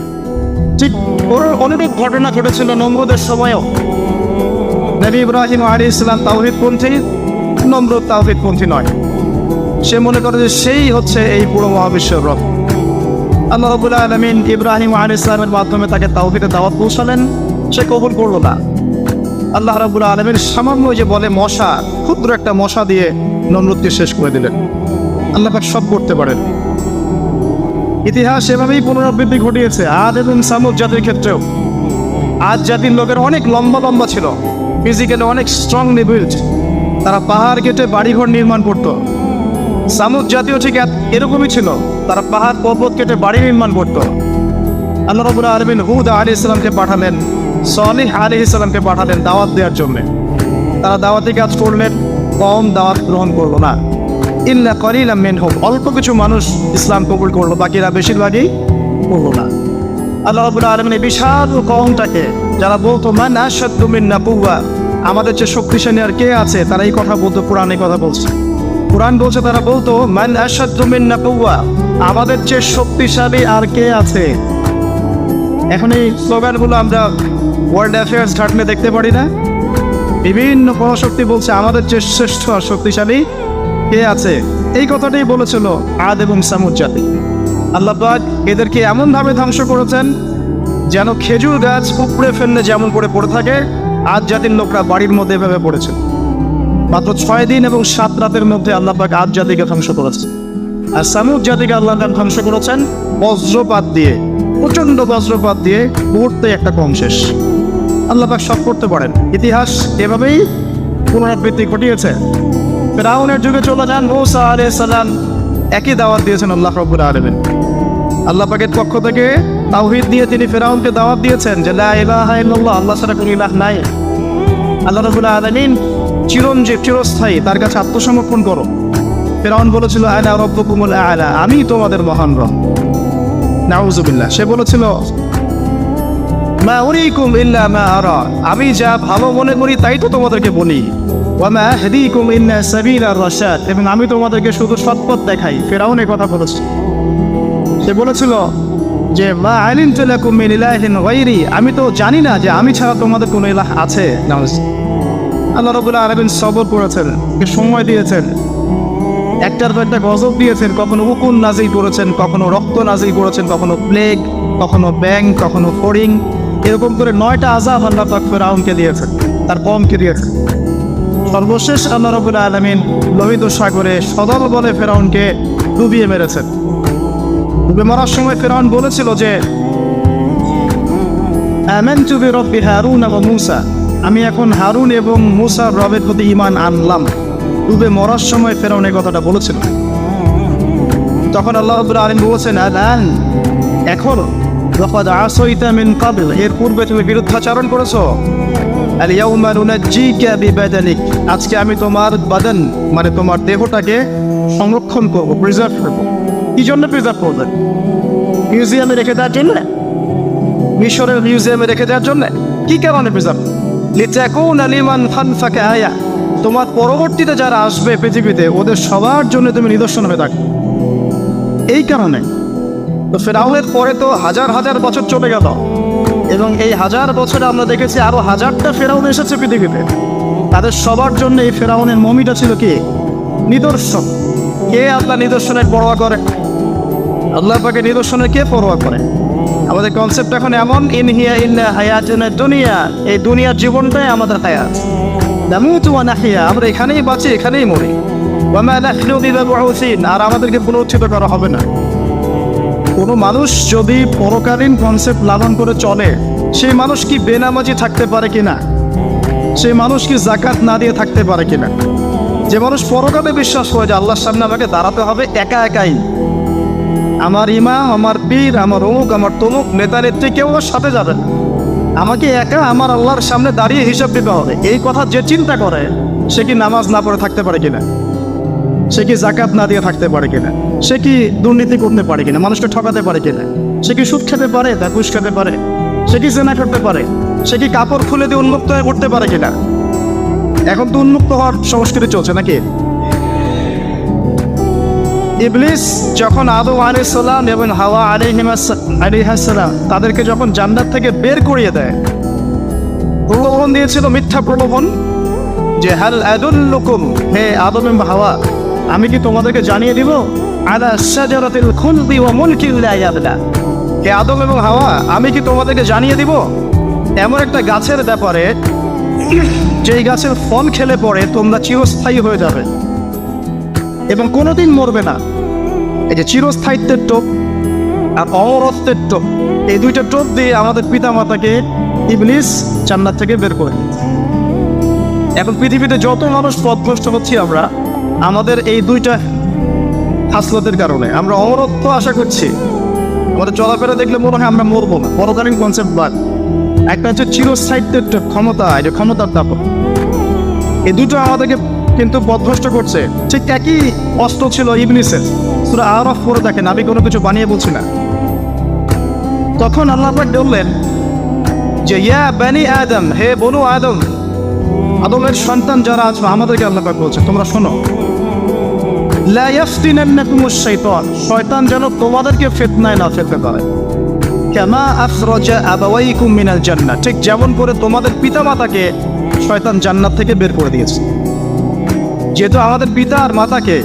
S1: ঠিক ওর অনেক ঘটনা ঘটেছিল নমরুদের সময়ও। নবী ইব্রাহিম আলাইহিস সালাম তাওহীদপন্থী, নমরুদ তাওহীদপন্থী নয়। সে মনে করে যে সেই হচ্ছে এই পুরো মহাবিশ্বের রব। আল্লাহ রাব্বুল আলামিন ইব্রাহিম আলাইহিস সালামের মাধ্যমে তাকে তাওহীদের দাওয়াত পৌঁছালেন, সে কবুল করলো না। আল্লাহ রাব্বুল আলামিন সামান্য যে বলে মশা, ক্ষুদ্র একটা মশা দিয়ে নমরুদকে শেষ করে দিলেন। আল্লাহ পাক সব করতে পারেন। ইতিহাস এভাবেই পুনরাবৃত্তি ঘটিয়েছে আদ এবং সামুদ জাতির ক্ষেত্রেও। আদ জাতির লোকের অনেক লম্বা লম্বা ছিল, ফিজিক্যালি অনেক স্ট্রংলি বিল্ড। তারা পাহাড় কেটে বাড়িঘর নির্মাণ করত। সামুদ জাতীয় ঠিক এরকমই ছিল, তারা পাহাড় পর্বত কেটে বাড়ি নির্মাণ করত। আল্লাহ রাব্বুল আলামিন হুদ আলাইহিস সালামকে পাঠালেন, সালেহ আলাইহিস সালামকে পাঠালেন দাওয়াত দেওয়ার জন্য। তারা দাওয়াতি কাজ করলেন, কম দাওয়াত গ্রহণ করলো না। ইল্লা কালিলাম মিনহুম, অল্প কিছু মানুষ ইসলাম কবুল করলো, বাকিরা বেশিরভাগই করলো না। আল্লাহ রাব্বুল আলামিন এই বিশাল কওমটাকে, যারা বলতো মান আশাদ্দু মিন্না কুওয়া, আমাদের চেয়ে শক্তিশালী আর কে আছে, তারা এই কথা বলতো। কোরআন এই কথা বলছে, কোরআন বলছে তারা বলতো মান আশাদ্দু মিন্না কুওয়া, আমাদের চেয়ে শক্তিশালী আর কে আছে। এখন এই স্লোগানগুলো আমরা ওয়ার্ল্ড অ্যাফেয়ার্স ঘাটলে দেখতে পারি না? বিভিন্ন পরাশক্তি বলছে আমাদের চেয়ে শ্রেষ্ঠ আর শক্তিশালী কে আছে। এই কথাটাই বলেছিল আদ এবং সামুদ জাতি। আল্লাহ পাক এদেরকে এমনভাবে ধ্বংস করেছেন যেন খেজুর গাছ উপড়ে ফেললে যেমন করে পড়ে থাকে, আদ জাতির লোকরা বাড়ির মধ্যে এভাবে পড়েছে। মাত্র 6 দিন এবং 7 রাতের মধ্যে আল্লাহ পাক আদ জাতিকে ধ্বংস করেছে। আর সামুদ জাতিকে আল্লাহ পাক ধ্বংস করেছেন বজ্রপাত দিয়ে, প্রচন্ড বজ্রপাত দিয়ে। মুহূর্তে একটা কম শেষ। আল্লাহ পাক সব করতে পারেন। ইতিহাস এভাবেই পুনরাবৃত্তি ঘটিয়েছে। ফিরআউনের যুগে চলে যান, মূসা আলাইহিস সালাম একই দাওয়াত দিয়েছেন আল্লাহ রাব্বুল আলামিন। আল্লাহ পাকের পক্ষ থেকে তাওহীদ দিয়ে তিনি ফিরআউনকে দাওয়াত দিয়েছেন যে লা ইলাহা ইল্লাল্লাহ, আল্লাহ ছাড়া কোনো ইলাহ নাই। আল্লাহ রাব্বুল আলামিন চিরঞ্জীব, চিরস্থায়ী, তার কাছে আত্মসমর্পণ করো। ফিরআউন বলেছিল আনা রাব্বুকুমুল আ'লা, আমি তোমাদের মহান রব। নাউযুবিল্লাহ। সে বলেছিল মা উরিকুম ইল্লা মা আরা, আমি যা ভালো মনে করি তাই তো তোমাদেরকে বলি। ওয়া মা আহদিকুম ইল্লা সাবিলার রাশাদ, এবং আমি তোমাদেরকে শুধু সৎপথ দেখাই। ফিরআউন এই কথা বলেছে। সে বলেছিল যে মা আলিমতু লাকুম মিন ইলাহিন গায়রি, আমি তো জানি না যে আমি ছাড়া তোমাদের কোনো ইলাহ আছে। আল্লাহ রাব্বুল আলামিন সবর করেছেন, সময় দিয়েছেন, একটার পর একটা গজব দিয়েছেন। কখনো উকুন নাজিল করেছেন, কখনো রক্ত নাজিল করেছেন, কখনো প্লেগ, কখনো ব্যাং, কখনো ফড়িং, এরকম করে 9টা আযাব আল্লাহ পাক ফিরআউনকে দিয়েছেন, তার কওমকে দিয়েছেন। সর্বশেষ আল্লাহ রাব্বুল আলামিন লোহিত সাগরে সদল বলে ফিরআউনকে ডুবিয়ে মেরেছেন। ডুবে মারার সময় ফিরআউন বলেছিল যে আমানতু বিরব্বি হারুন ওয়া মূসা, আমি এখন হারুন এবং মূসার রবের প্রতি ঈমান আনলাম। ডুবে মরার সময় ফিরআউন এই কথাটা বলেছিল। তখন আল্লাহ রাব্বুল আলামিন বলেছেন আলান, এখন লাকাদ আসাইতা মিন ক্বাবল, এর পূর্বে তুমি বিরুদ্ধাচরণ করেছো। আল ইয়াউমা নুনাজ্জিকা বিবাদানিক, আজকে আমি তোমার বাদান মানে তোমার দেহটাকে সংরক্ষণ করব, প্রিজার্ভ করব। কি জন্য প্রিজার্ভ করবেন? মিউজিয়ামে রেখে দেওয়ার জন্য? মিশরের মিউজিয়ামে রেখে দেওয়ার জন্য? কি কারণে প্রিজার্ভ? লিতাকুনা লিমান খালফাকা আয়া, তোমার পরবর্তীতে যারা আসবে পৃথিবীতে ওদের সবার জন্য তুমি নিদর্শন হয়ে থাকবে। এই কারণে তো ফিরআউনের পরে তো হাজার হাজার বছর চলে গেল, এবং এই হাজার বছরে আমরা দেখেছি আরো হাজারটা ফেরাউন এসেছে পৃথিবীতে। তাদের সবার জন্য এই ফেরাউনের মমিটা ছিল কি? নিদর্শন। কে আল্লাহ নিদর্শনের পরোয়া করে? আল্লাহ পাকে নিদর্শনের কে পরোয়া করে? আমাদের কনসেপ্ট এখন এমন, ইন হিয়া ইল্লা হায়াতুনা দুনিয়া, এই দুনিয়ার জীবনটাই আমাদের হায়াত। নামুতু ওয়া নাহইয়া, আমরা এখানেই বাঁচি, এখানেই মরি। ওয়া মা নাহনু বিমাবউসিন, আর আমাদেরকে পুনরুত্থিত করা হবে না। কোনো মানুষ যদি পরকালীন কনসেপ্ট লালন করে চলে, সেই মানুষ কি বেনামাজি থাকতে পারে কিনা? সেই মানুষ কি যাকাত না দিয়ে থাকতে পারে কিনা? যে মানুষ পরকালে বিশ্বাস করে যে আল্লাহর সামনে আমাকে দাঁড়াতে হবে একা একাই, আমার ইমাম, আমার পীর, আমার অমুক, আমার তমুক নেতা নেত্রী কেউ ওর সাথে যাবে না, আমাকে একা আমার আল্লাহর সামনে দাঁড়িয়ে হিসাব দিতে হবে, এই কথা যে চিন্তা করে, সে কি নামাজ না পড়ে থাকতে পারে কিনা? সে কি যাকাত না দিয়ে থাকতে পারে কিনা? সে কি দুর্নীতি করতে পারে কিনা? মানুষকে ঠকাতে পারে কিনা? সে কি সুদ খেতে পারে, তা ঘুষ খেতে পারে? সে কি জেনা করতে পারে? সে কি কাপড় খুলে দিয়ে উন্মুক্ত হয়ে পড়তে পারে কিনা? এখন তো উন্মুক্ত হওয়ার সংস্কৃতি চলছে নাকি? ইবলিস যখন আদম আলাইহিস সালাম এবং হাওয়া আলাইহিস সালাম তাদেরকে যখন জান্নাত থেকে বের করিয়ে দেয়, প্রলোভন দিয়েছিল, মিথ্যা প্রলোভন, যে হাল আদুল্লুকুম, হে আদম এবং হাওয়া, আমি কি তোমাদেরকে জানিয়ে দিব, আলা শাজারাতিল খুলদি ওয়া মুলকিন লা ইয়াবলা, হে আদম এবং হাওয়া, আমি কি তোমাদেরকে জানিয়ে দিব এমন একটা গাছের ব্যাপারে, যেই গাছের ফল খেলে পরে তোমরা চিরস্থায়ী হয়ে যাবে এবং কোনোদিন মরবে না। এই যে চিরস্থায়িত্বের টোপ আর অমরত্বের টোপ, এই দুইটা টোপ দিয়ে আমাদের পিতা মাতাকে ইবলিস জান্নাত থেকে বের করে। এখন পৃথিবীতে যত মানুষ পথভ্রষ্ট হচ্ছি আমরা, আমাদের এই দুইটা হাসলতের কারণে। আমরা অমরত্ব আশা করছি, আমাদের চলাফেরা দেখলে মনে হয় আমরা মরবো না, পরকালীন কনসেপ্ট বাদ। একটা হচ্ছে চিরস্থায়িত্বের ক্ষমতা, এই যে ক্ষমতার দাপট, এই দুটো আমাদেরকে কিন্তু পথভ্রষ্ট করছে। ঠিক একই অস্ত্র ছিল ইবলিসের। সূরা আরাফ পড়ে দেখেন, আমি কোনো কিছু বানিয়ে বলছি না। তখন আল্লাহ পাক বললেন যে ইয়া বানি আদম, হে বনু আদম, আদমের সন্তান যারা আছো, আমাদেরকে আল্লাহ পাক বলছে তোমরা শোনো, লা ইয়াফতিনান্নাকুমুশ শাইতান, শয়তান যেন তোমাদেরকে ফিতনায় না ফেলতে পারে। কামা আখরাজা আবাওয়াইকুম মিনাল জান্নাহ, ঠিক যেমন করে তোমাদের পিতামাতাকে শয়তান জান্নাত থেকে বের করে দিয়েছে। যেহেতু আমাদের পিতা আর মাতাকে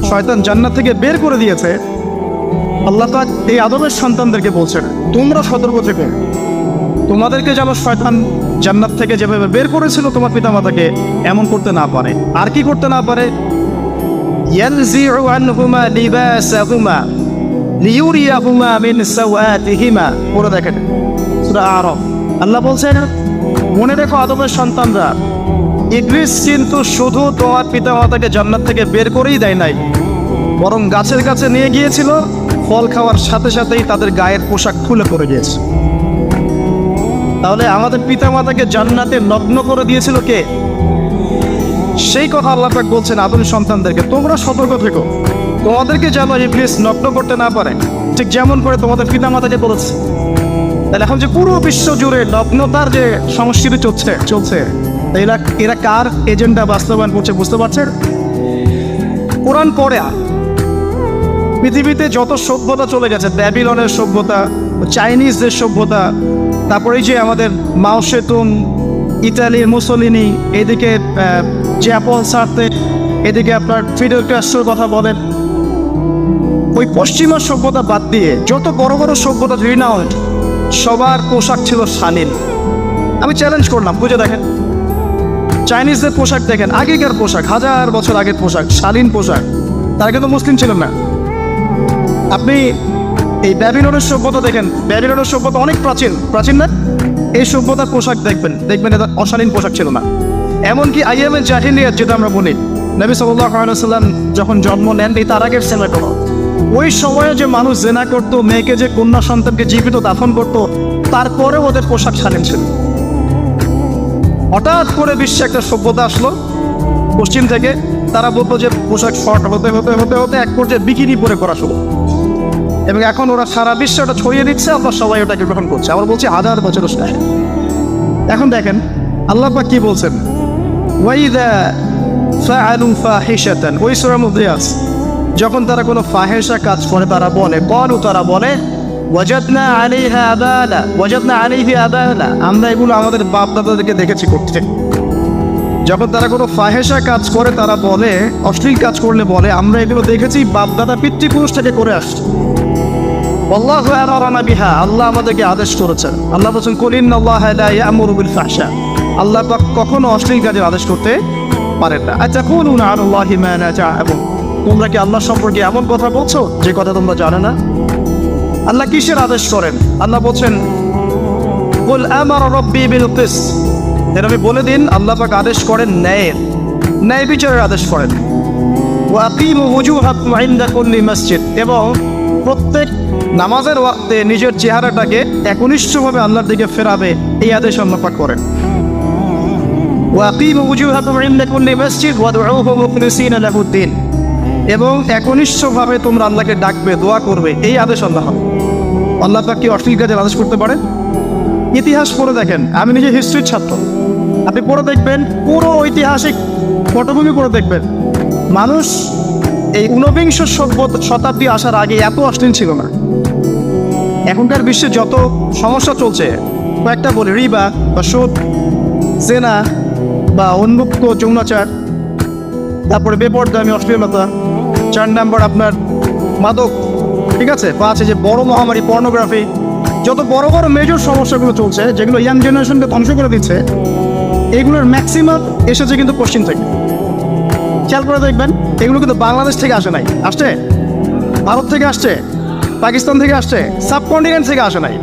S1: শয়তান জান্নাত থেকে বের করে দিয়েছে, আল্লাহ পাক এই আদমের সন্তানদেরকে বলছেন তোমরা সতর্ক থেকো, তোমাদেরকে যেন শয়তান জান্নাত থেকে যেভাবে বের করেছিল তোমার পিতা মাতাকে, এমন করতে না পারে। আর কি করতে না পারে? ইয়ানজিউ আনহুমা লিবাসাহুমা লিউরিয়াহুমা মিন সাওয়াতিহিমা, পড়ে দেখেন সূরা আরাফ। আল্লাহ বলছেন মনে রেখো আদমের সন্তানরা, ইবলিস কিন্তু শুধু তোমার পিতা মাতাকে জান্নাত থেকে বের করেই দেয় নাই, বরং গাছের কাছে নিয়ে গিয়েছিল, ফল খাওয়ার সাথে সাথেই তাদের গায়ের পোশাক খুলে পড়ে গিয়েছে। তাহলে আমাদের পিতা মাতাকে জান্নাতে নগ্ন করে দিয়েছিল কে? সেই কথা আল্লাহ পাক বলছেন আদমের সন্তানদেরকে তোমরা সতর্ক থেকো, তোমাদেরকে যেন ইবলিস নগ্ন করতে না পারে, ঠিক যেমন করে তোমাদের পিতা মাতাকে বলেছে। তাহলে এখন যে পুরো বিশ্ব জুড়ে নগ্নতার যে সংস্কৃতি চলছে এরা কার এজেন্ডা বাস্তবায়ন করছে বুঝতে পারছেন? কোরআন পড়ে পৃথিবীতে যত সভ্যতা চলে গেছে, ব্যাবিলনের সভ্যতা, চাইনিজদের সভ্যতা, তারপরে যে আমাদের মাও সেতুং, ইতালির মুসোলিনি, এদিকে জ্যাপন সার্তে, এদিকে আপনার ফিডেল ক্যাস্ট্রোর কথা বলেন, ওই পশ্চিমা সভ্যতা বাদ দিয়ে যত বড় বড় সভ্যতা রিনাউন্ড, সবার পোশাক ছিল শালীন। আমি চ্যালেঞ্জ করলাম, বুঝে দেখেন চাইনিজদের পোশাক দেখেন, আগেকার পোশাক, 1000 বছর আগের পোশাক, শালীন পোশাক। তারা কিন্তু মুসলিম ছিলেন না। আপনি এই ব্যাবিলনের সভ্যতা দেখেন, ব্যাবিলনের সভ্যতা অনেক প্রাচীন না? এই সভ্যতার পোশাক দেখবেন এটা অশালীন পোশাক ছিল না। এমনকি আইয়ামে জাহিলিয়াত যেটা আমরা বলি, নবী সাল্লাল্লাহু আলাইহি ওয়াসাল্লাম যখন জন্ম নেন, তার আগের সময়টা, ওই সময়ে যে মানুষ জেনা করতো, মেয়েকে যে কন্যা সন্তানকে জীবিত দাফন করতো, তারপরে ওদের পোশাক শালীন ছিল। হঠাৎ করে বিশ্বে একটা সভ্যতা আসলো পশ্চিম থেকে, তারা বলতো যে পোশাক শর্ট হতে হতে হতে হতে এক পর্যায়ে বিকিনি পরে করা শুরু, এবং এখন ওরা সারা বিশ্বে ওটা ছড়িয়ে দিচ্ছে, আমরা সবাই ওটাকে গ্রহণ করছে। আমরা বলছি 1000 বছর। এখন দেখেন আল্লাহ পাক কি বলছেন, ওয়াইদা ফাআলু ফাহিশাতান, ওই সূরার মধ্যে আছে, যখন তারা কোনো ফাহিশা কাজ করে তারা বলে ওয়াজাদনা আলাইহা আবানা, আমরা এগুলো আমাদের বাপ দাদাদেরকে দেখেছি করতে। যখন তারা কোনো ফাহিশা কাজ করে তারা বলে, অশ্লীল কাজ করলে বলে আমরা এগুলো দেখেছি বাপ দাদা পিতৃপুরুষ থেকে করে আসছি। আল্লাহু আমারানা বিহা, আল্লাহ আমাদেরকে আদেশ করেছেন। আল্লাহ বলেছেন কুল ইন্নাল্লাহা লা ইয়া'মুরু বিল ফাহশা, আল্লাহ পাক কখনো অশ্লীল কাজের আদেশ করতে পারেন না। আতাকুলুনা আলাল্লাহি মা লা তা'লামুন, তোমরা কি আল্লাহ সম্পর্কে এমন কথা বলছো যে কথা তোমরা জানো না? আল্লাহ কিসের আদেশ করেন? আল্লাহ বলছেন কুল আমারা রাব্বি বিল কিসত, এর আমি বলে দিন আল্লাহ পাক আদেশ করেন ন্যায়ের, ন্যায় বিচারের আদেশ করেন। ওয়া আকিমু ওয়ুজুহাকুম ইনদা কুল্লি মসজিদ, এবং প্রত্যেক নামাজের ওয়াক্তে নিজের চেহারাটাকে একনিষ্ঠভাবে আল্লাহর দিকে ফেরাবে, এই আদেশ আল্লাহ পাক করেন। ওয়া আকিমু ওয়ুজুহাকুম ইনদা কুল্লি মসজিদ ওয়াদউহু মুখলিসিনা লাহুদ্দিন, এবং একনিষ্ঠভাবে তোমরা আল্লাহকে ডাকবে, দোয়া করবে, এই আদেশ আল্লাহ। আল্লাহ পাক কি অশ্লীল কাজের আদেশ করতে পারেন? ইতিহাস পড়ে দেখেন, আমি নিজে হিস্ট্রির ছাত্র, আপনি পড়ে দেখবেন, পুরো ঐতিহাসিক পটভূমি পড়ে দেখবেন, মানুষ এই ঊনবিংশ শতাব্দী আসার আগে এত অশ্লীল ছিল না। এখনকার বিশ্বে যত সমস্যা চলছে, কয়েকটা বলি, রিবা বা সুদ, জেনা বা উন্মুক্ত যৌনাচার, তারপরে বেপরদামি অশ্লীলতা, 4 নাম্বার আপনার মাদক, ঠিক আছে, 5 যে বড় মহামারী পর্নোগ্রাফি, যত বড় বড় মেজর সমস্যাগুলো চলছে যেগুলো ইয়াং জেনারেশনকে ধ্বংস করে দিচ্ছে, এগুলোর ম্যাক্সিমাম এসেছে কিন্তু পশ্চিম থেকে। খেয়াল করে দেখবেন, এগুলো কিন্তু বাংলাদেশ থেকে আসে নাই, আসছে ভারত থেকে আসছে, পাকিস্তান থেকে আসছে, সাবকন্টিনেন্ট থেকে আসে নাই,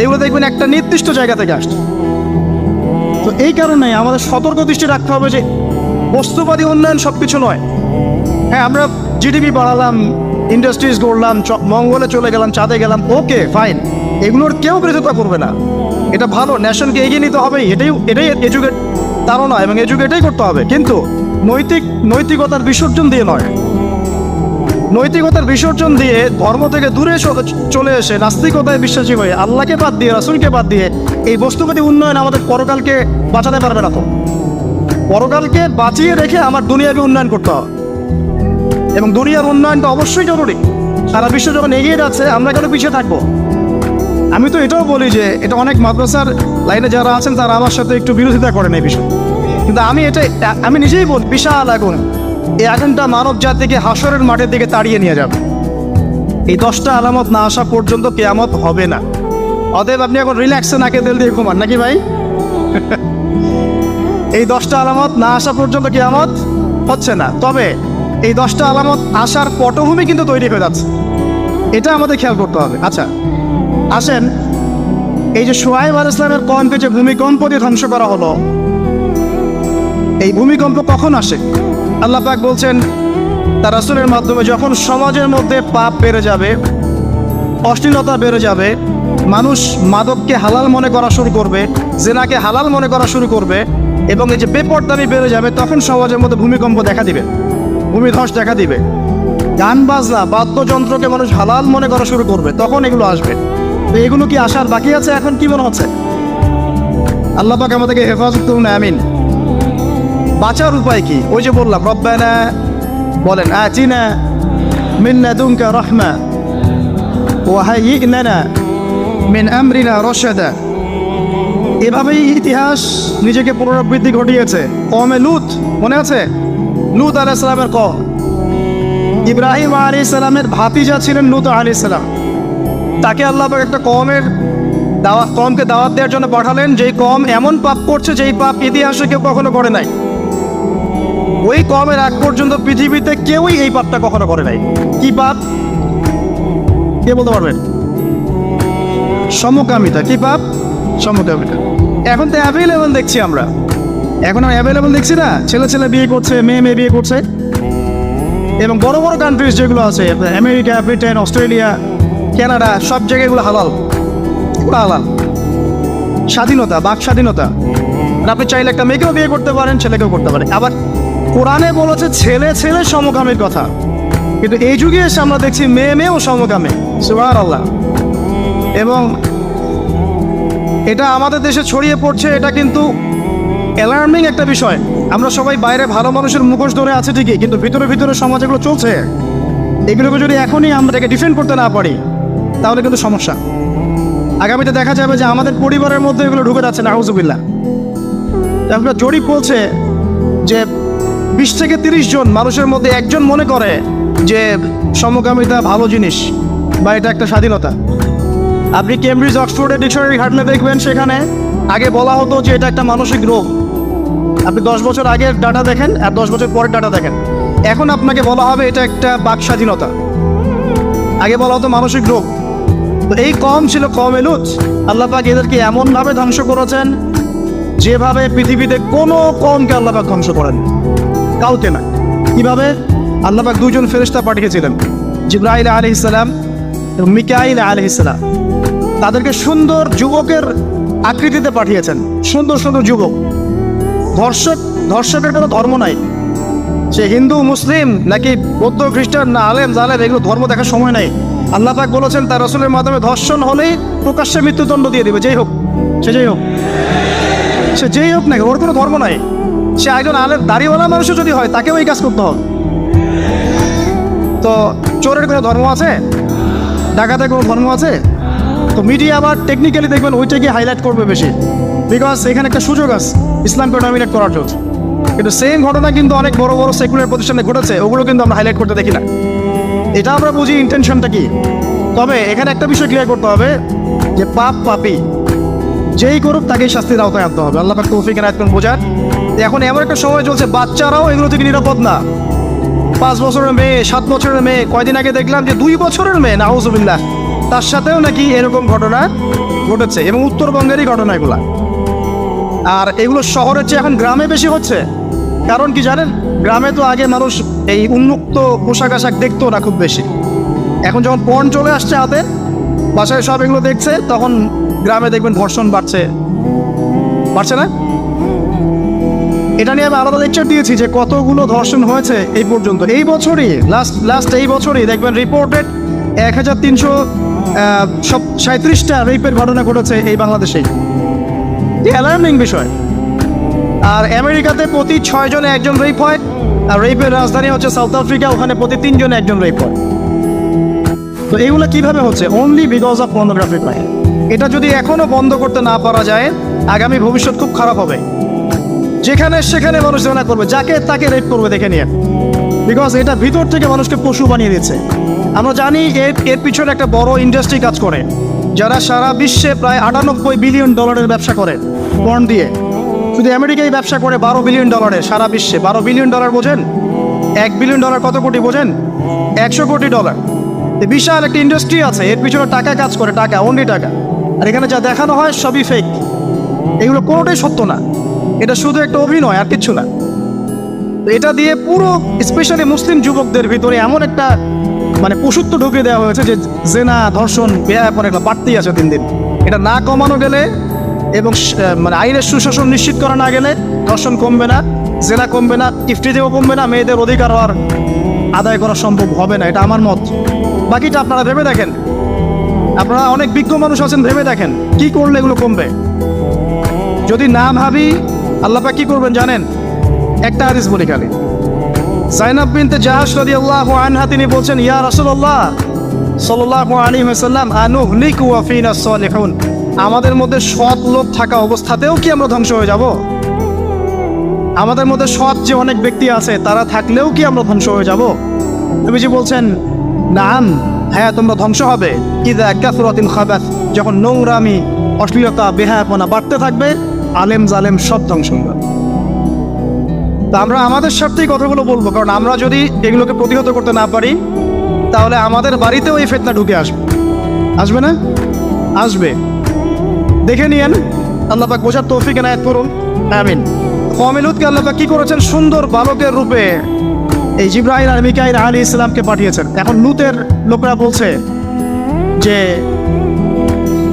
S1: এগুলো দেখবেন একটা নির্দিষ্ট জায়গা থেকে আসছে। তো এই কারণে আমাদের সতর্ক দৃষ্টি রাখতে হবে যে বস্তুবাদী উন্নয়ন সব কিছু নয়। হ্যাঁ, আমরা জিডিপি বাড়ালাম, ইন্ডাস্ট্রিজ গড়লাম, মঙ্গলে চলে গেলাম, চাঁদে গেলাম, ওকে ফাইন, এগুলোর কেউ বিরোধিতা করবে না, এটা ভালো, নেশনকে এগিয়ে নিতে হবে, এটাই এডুকেট, তারও নয়, এবং এডুকেটেই করতে হবে, কিন্তু নৈতিকতার বিসর্জন দিয়ে নয়। নৈতিকতার বিসর্জন দিয়ে ধর্ম থেকে দূরে চলে এসে নাস্তিকতায় বিশ্বাসী হয়ে আল্লাহকে বাদ দিয়ে, রাসূলকে বাদ দিয়ে এই বস্তুবাদী উন্নয়ন আমাদের পরকালকে বাঁচাতে পারবে না। তো পরকালকে বাঁচিয়ে রেখে আমার দুনিয়াকে উন্নয়ন করতে হবে, এবং দুনিয়ার উন্নয়নটা অবশ্যই জরুরি। সারা বিশ্ব যখন এগিয়ে যাচ্ছে, আমরা কেন পিছিয়ে থাকবো? আমি তো এটাও বলি যে এটা অনেক মাদ্রাসার লাইনে যারা আছেন তারা আমার সাথে একটু বিরোধিতা করেন এই বিষয়ে, কিন্তু আমি নিজেই বলি, বিশাল আগুন, এই আগুনটা মানব জাতিকে হাসরের মাঠের দিকে তাড়িয়ে নিয়ে যাবে। এই 10টা আলামত না আসা পর্যন্ত কিয়ামত হবে না। অতএব আপনি এখন রিল্যাক্সে নাকে তেল দিয়ে ঘুমান, নাকি ভাই? এই 10টা আলামত না আসা পর্যন্ত কিয়ামত হচ্ছে না, তবে এই 10টা আলামত আসার পটভূমি কিন্তু তৈরি হয়ে যাচ্ছে, এটা আমাদের খেয়াল করতে হবে। আচ্ছা আসেন, এই যে শুআয়ব আলাইহিস সালামের কওমকে যে ভূমিকম্প দিয়ে ধ্বংস করা হলো, এই ভূমিকম্প কখন আসে? আল্লাহ পাক বলছেন তার রাসূলের মাধ্যমে, যখন সমাজের মধ্যে পাপ বেড়ে যাবে, অশ্লীলতা বেড়ে যাবে, মানুষ মাদককে হালাল মনে করা শুরু করবে, জেনাকে হালাল মনে করা শুরু করবে, এবং এই যে বেপরদামি বেড়ে যাবে, তখন সমাজের মধ্যে ভূমিকম্প দেখা দিবে, ভূমিধস দেখা দিবে। গান বাজনা, বাদ্যযন্ত্রকে মানুষ হালাল মনে করা শুরু করবে, তখন এগুলো আসবে। তো এগুলো কি আসার বাকি আছে? এখন কি মনে হচ্ছে? আল্লাহ পাক আমাদেরকে হেফাজত করুন, আমিন। বাঁচার উপায় কি? ওই যে বললাম, রব্বানা বলেন, আতিনা মিন লাদুনকা রাহমা ওয়া হাইয়্ লানা মিন আমরিনা রাশাদা। এভাবেই ইতিহাস নিজেকে পুনরাবৃত্তি ঘটিয়েছে। কওমে লূত, মনে আছে? লূত আলাইহিস সালামের কওম, ইব্রাহিম আলাইহিস সালামের ভাতিজা ছিলেন লূত আলাইহিস সালাম। তাকে আল্লাহ পাক একটা কওমকে দাওয়াত দেওয়ার জন্য পাঠালেন, যেই কওম এমন পাপ করছে যেই পাপ ইতিহাসে কেউ কখনো করে নাই। ওই কওমের আগ পর্যন্ত পৃথিবীতে কেউই এই পাপটা কখনো করে নাই। কি পাপ? কে বলতে পারবেন? সমকামিতা। কি পাপ? সমকামিতা। এখন তো অ্যাভেলেবল দেখছি আমরা, এখন আর অ্যাভেলেবল দেখছি না, ছেলে ছেলে বিয়ে করছে, মেয়ে মেয়ে বিয়ে করছে, এবং বড় বড় কান্ট্রিজ যেগুলো আছে, আমেরিকা, ব্রিটেন, অস্ট্রেলিয়া, কানাডা, সব জায়গায় এগুলো হালাল, পুরো হালাল। স্বাধীনতা, বাক স্বাধীনতা। আপনি চাইলে একটা মেয়েকেও বিয়ে করতে পারেন, ছেলেকেও করতে পারেন। আবার কোরআনে বলেছে ছেলে ছেলে সমকামীর কথা, কিন্তু এই যুগে এসে আমরা দেখছি মেয়ে মেয়েও সমকামী। সুবহানাল্লাহ। এবং এটা আমাদের দেশে ছড়িয়ে পড়ছে, এটা কিন্তু অ্যালার্মিং একটা বিষয়। আমরা সবাই বাইরে ভালো মানুষের মুখোশ ধরে আছে ঠিকই, কিন্তু ভিতরে ভিতরে সমাজ এগুলো চলছে। এগুলোকে যদি এখনই আমরা এটাকে ডিফেন্ড করতে না পারি, তাহলে কিন্তু সমস্যা। আগামীতে দেখা যাবে যে আমাদের পরিবারের মধ্যে এগুলো ঢুকে যাচ্ছে, নাউজুবিল্লাহ। একটা জরিপ বলছে যে 20 থেকে 30 জন মানুষের মধ্যে একজন মনে করে যে সমকামিতা ভালো জিনিস, বা এটা একটা স্বাধীনতা। আপনি কেমব্রিজ অক্সফোর্ডের ডিকশনারি ঘাটলে দেখবেন সেখানে আগে বলা হতো যে এটা একটা মানসিক রোগ। আপনি 10 বছর আগের ডাটা দেখেন আর 10 বছর পরের ডাটা দেখেন, এখন আপনাকে বলা হবে এটা একটা বাক স্বাধীনতা। আগে বলা হতো মানসিক রোগ। তো এই কম ছিল কওমে লূত, আল্লাহ পাক এদেরকে এমনভাবে ধ্বংস করেছেন যেভাবে পৃথিবীতে কোনো কওমকে আল্লাহ পাক ধ্বংস করেন, কাউকে না। কিভাবে? আল্লাহ পাক দুইজন ফেরেশতা পাঠিয়েছিলেন, জিবরাইল আলাইহিস সালাম এবং মিকাইল আলাইহিস সালাম। তাদেরকে সুন্দর যুবকের আকৃতিতে পাঠিয়েছেন, সুন্দর সুন্দর যুবক। ধর্ষকের কোনো ধর্ম নাই, সে হিন্দু মুসলিম নাকি বৌদ্ধ খ্রিস্টান না আলেম জালেম, এগুলো ধর্ম দেখার সময় নাই। আল্লাহ পাক বলেছেন তার রাসূলের মাধ্যমে ধর্ষণ হলেই প্রকাশ্যে মৃত্যুদণ্ড দিয়ে দিবে, যেই হোক সে যেই হোক নাকি, ওর কোনো ধর্ম নাই। সে একজন আলেম দাড়িওয়ালা মানুষও যদি হয় তাকেও এই কাজ করতে হবে। তো চোরের কোনো ধর্ম আছে? ডাকাতের কোনো ধর্ম আছে? তো মিডিয়া আবার টেকনিক্যালি দেখবেন ওইটাকে হাইলাইট করবে বেশি, বিকজ এখানে একটা সুযোগ আছে ইসলামকে ডমিনেট করার জন্য। কিন্তু সেম ঘটনা কিন্তু অনেক বড় বড় সেকুলার প্রতিষ্ঠানে ঘটেছে, ওগুলো কিন্তু আমরা হাইলাইট করতে দেখি না। এটা আমরা বুঝি ইন্টেনশনটা কি। তবে এখানে একটা বিষয় ক্লিয়ার করতে হবে যে পাপী যেই করুক তাকেই শাস্তির আওতায় আনতে হবে। আল্লাহ পাক তৌফিক এনায়েত করুন বোঝার। এখন এমন একটা সময় চলছে বাচ্চারাও এগুলো থেকে নিরাপদ না। 5 বছরের মেয়ে, 7 বছরের মেয়ে, কয়দিন আগে দেখলাম যে 2 বছরের মেয়ে, নাউজুবিল্লাহ, তার সাথেও নাকি এরকম ঘটনা ঘটেছে, এবং উত্তরবঙ্গেরই ঘটনা এগুলা। আর এগুলো শহরের চেয়ে এখন গ্রামে বেশি হচ্ছে। কারণ কি জানেন? গ্রামে তো আগে মানুষ এই উন্মুক্ত পোশাক আশাক দেখতো না খুব বেশি। এখন যখন পর্ন চলে আসছে হাতে, বাসায় সব এগুলো দেখছে, তখন গ্রামে দেখবেন ধর্ষণ বাড়ছে না? এটা নিয়ে আমি আলাদা লেকচার দিয়েছি যে কতগুলো ধর্ষণ হয়েছে এই পর্যন্ত। এই বছরই লাস্ট এই বছরই দেখবেন রিপোর্টেড 1337টা রেপের ঘটনা ঘটেছে এই বাংলাদেশেই। অ্যালার্মিং বিষয়। আর আমেরিকাতে প্রতি 6 জনে একজন রেপ হয়, আর রেপের রাজধানী হচ্ছে সাউথ আফ্রিকা, ওখানে প্রতি 3 জনে একজন রেপ হয়। তো এইগুলো কিভাবে হচ্ছে? Only because of pornography crime. এটা যদি এখনো বন্ধ করতে না পারা যায়, আগামী ভবিষ্যৎ খুব খারাপ হবে। যেখানে সেখানে মানুষ জেনা করবে, যাকে তাকে রেপ করবে, দেখে নিয়ে। বিকজ এটা ভিতর থেকে মানুষকে পশু বানিয়ে দিচ্ছে। আমরা জানি এর পিছনে একটা বড় ইন্ডাস্ট্রি কাজ করে, যারা সারা বিশ্বে প্রায় $98 বিলিয়ন ব্যবসা করে পর্ন দিয়ে। শুধু আমেরিকায় ব্যবসা করে $12 বিলিয়ন সারা বিশ্বে। $12 বিলিয়ন বোঝেন? $1 বিলিয়ন কত কোটি বোঝেন? $100 কোটি। বিশাল একটা ইন্ডাস্ট্রি আছে, এর পিছনে টাকা কাজ করে, টাকা, অনলি টাকা। আর এখানে যা দেখানো হয় সবই ফেক, এগুলো কোনোটাই সত্য না। এটা শুধু একটা অভিনয়, আর কিচ্ছু না। তো এটা দিয়ে পুরো স্পেশালি মুসলিম যুবকদের ভিতরে এমন একটা পশুত্ব ঢুকিয়ে দেওয়া হয়েছে যে জেনা, ধর্ষণ, বেহায়াপনা এগুলো বাড়তেই আছে দিন দিন। এটা না কমানো গেলে এবং আইনের সুশাসন নিশ্চিত করা না গেলে ধর্ষণ কমবে না, জেনা কমবে না, ইফতিজিও কমবে না, মেয়েদের অধিকার হওয়ার আদায় করা সম্ভব হবে না। এটা আমার মত। বাকিটা আপনারা ভেবে দেখেন। আপনারা অনেক বিজ্ঞ মানুষ আছেন, ভেবে দেখেন কি করলে এগুলো কমবে। যদি না ভাবি, আল্লাহ পাক কি করবেন জানেন? একটা হাদিস বলি খালি। যায়েনব বিনতে জাহাশ রাদিয়াল্লাহু আনহা তিনি বলছেন, ইয়া রাসূলুল্লাহ সাল্লাল্লাহু আলাইহি ওয়াসাল্লাম, আনুহলিকু ওয়া ফিনা সালিহুন, আমাদের মধ্যে সৎ লোক থাকা অবস্থাতেও কি আমরা ধ্বংস হয়ে যাব? আমাদের মধ্যে সৎ যে অনেক ব্যক্তি আছে তারা থাকলেও কি আমরা ধ্বংস হয়ে যাব? নবীজি বলছেন, নাম, হ্যাঁ তোমরা ধ্বংস হবে। ইযা কাসরাতিল খাবাস, যখন নোংরামি, অশ্লীলতা, বেহায়াপনা বাড়তে থাকবে, আলেম জালেম সব ধ্বংস হবে। তা আমরা আমাদের স্বার্থেই কথাগুলো বলবো, কারণ আমরা যদি এগুলোকে প্রতিহত করতে না পারি তাহলে আমাদের বাড়িতেও এই ফিতনা ঢুকে আসবে না? আসবে। দেখে নিয়েন। আল্লাহ পাক বোঝার তৌফিক এনায়েত করুন, আমিন। কওমে লূতকে আল্লাহ পাক কি করেছেন? সুন্দর বালকের রূপে এই জিবরাইল আর মিকাইল আলাইহিস সালামকে পাঠিয়েছেন। এখন লূতের লোকরা বলছে যে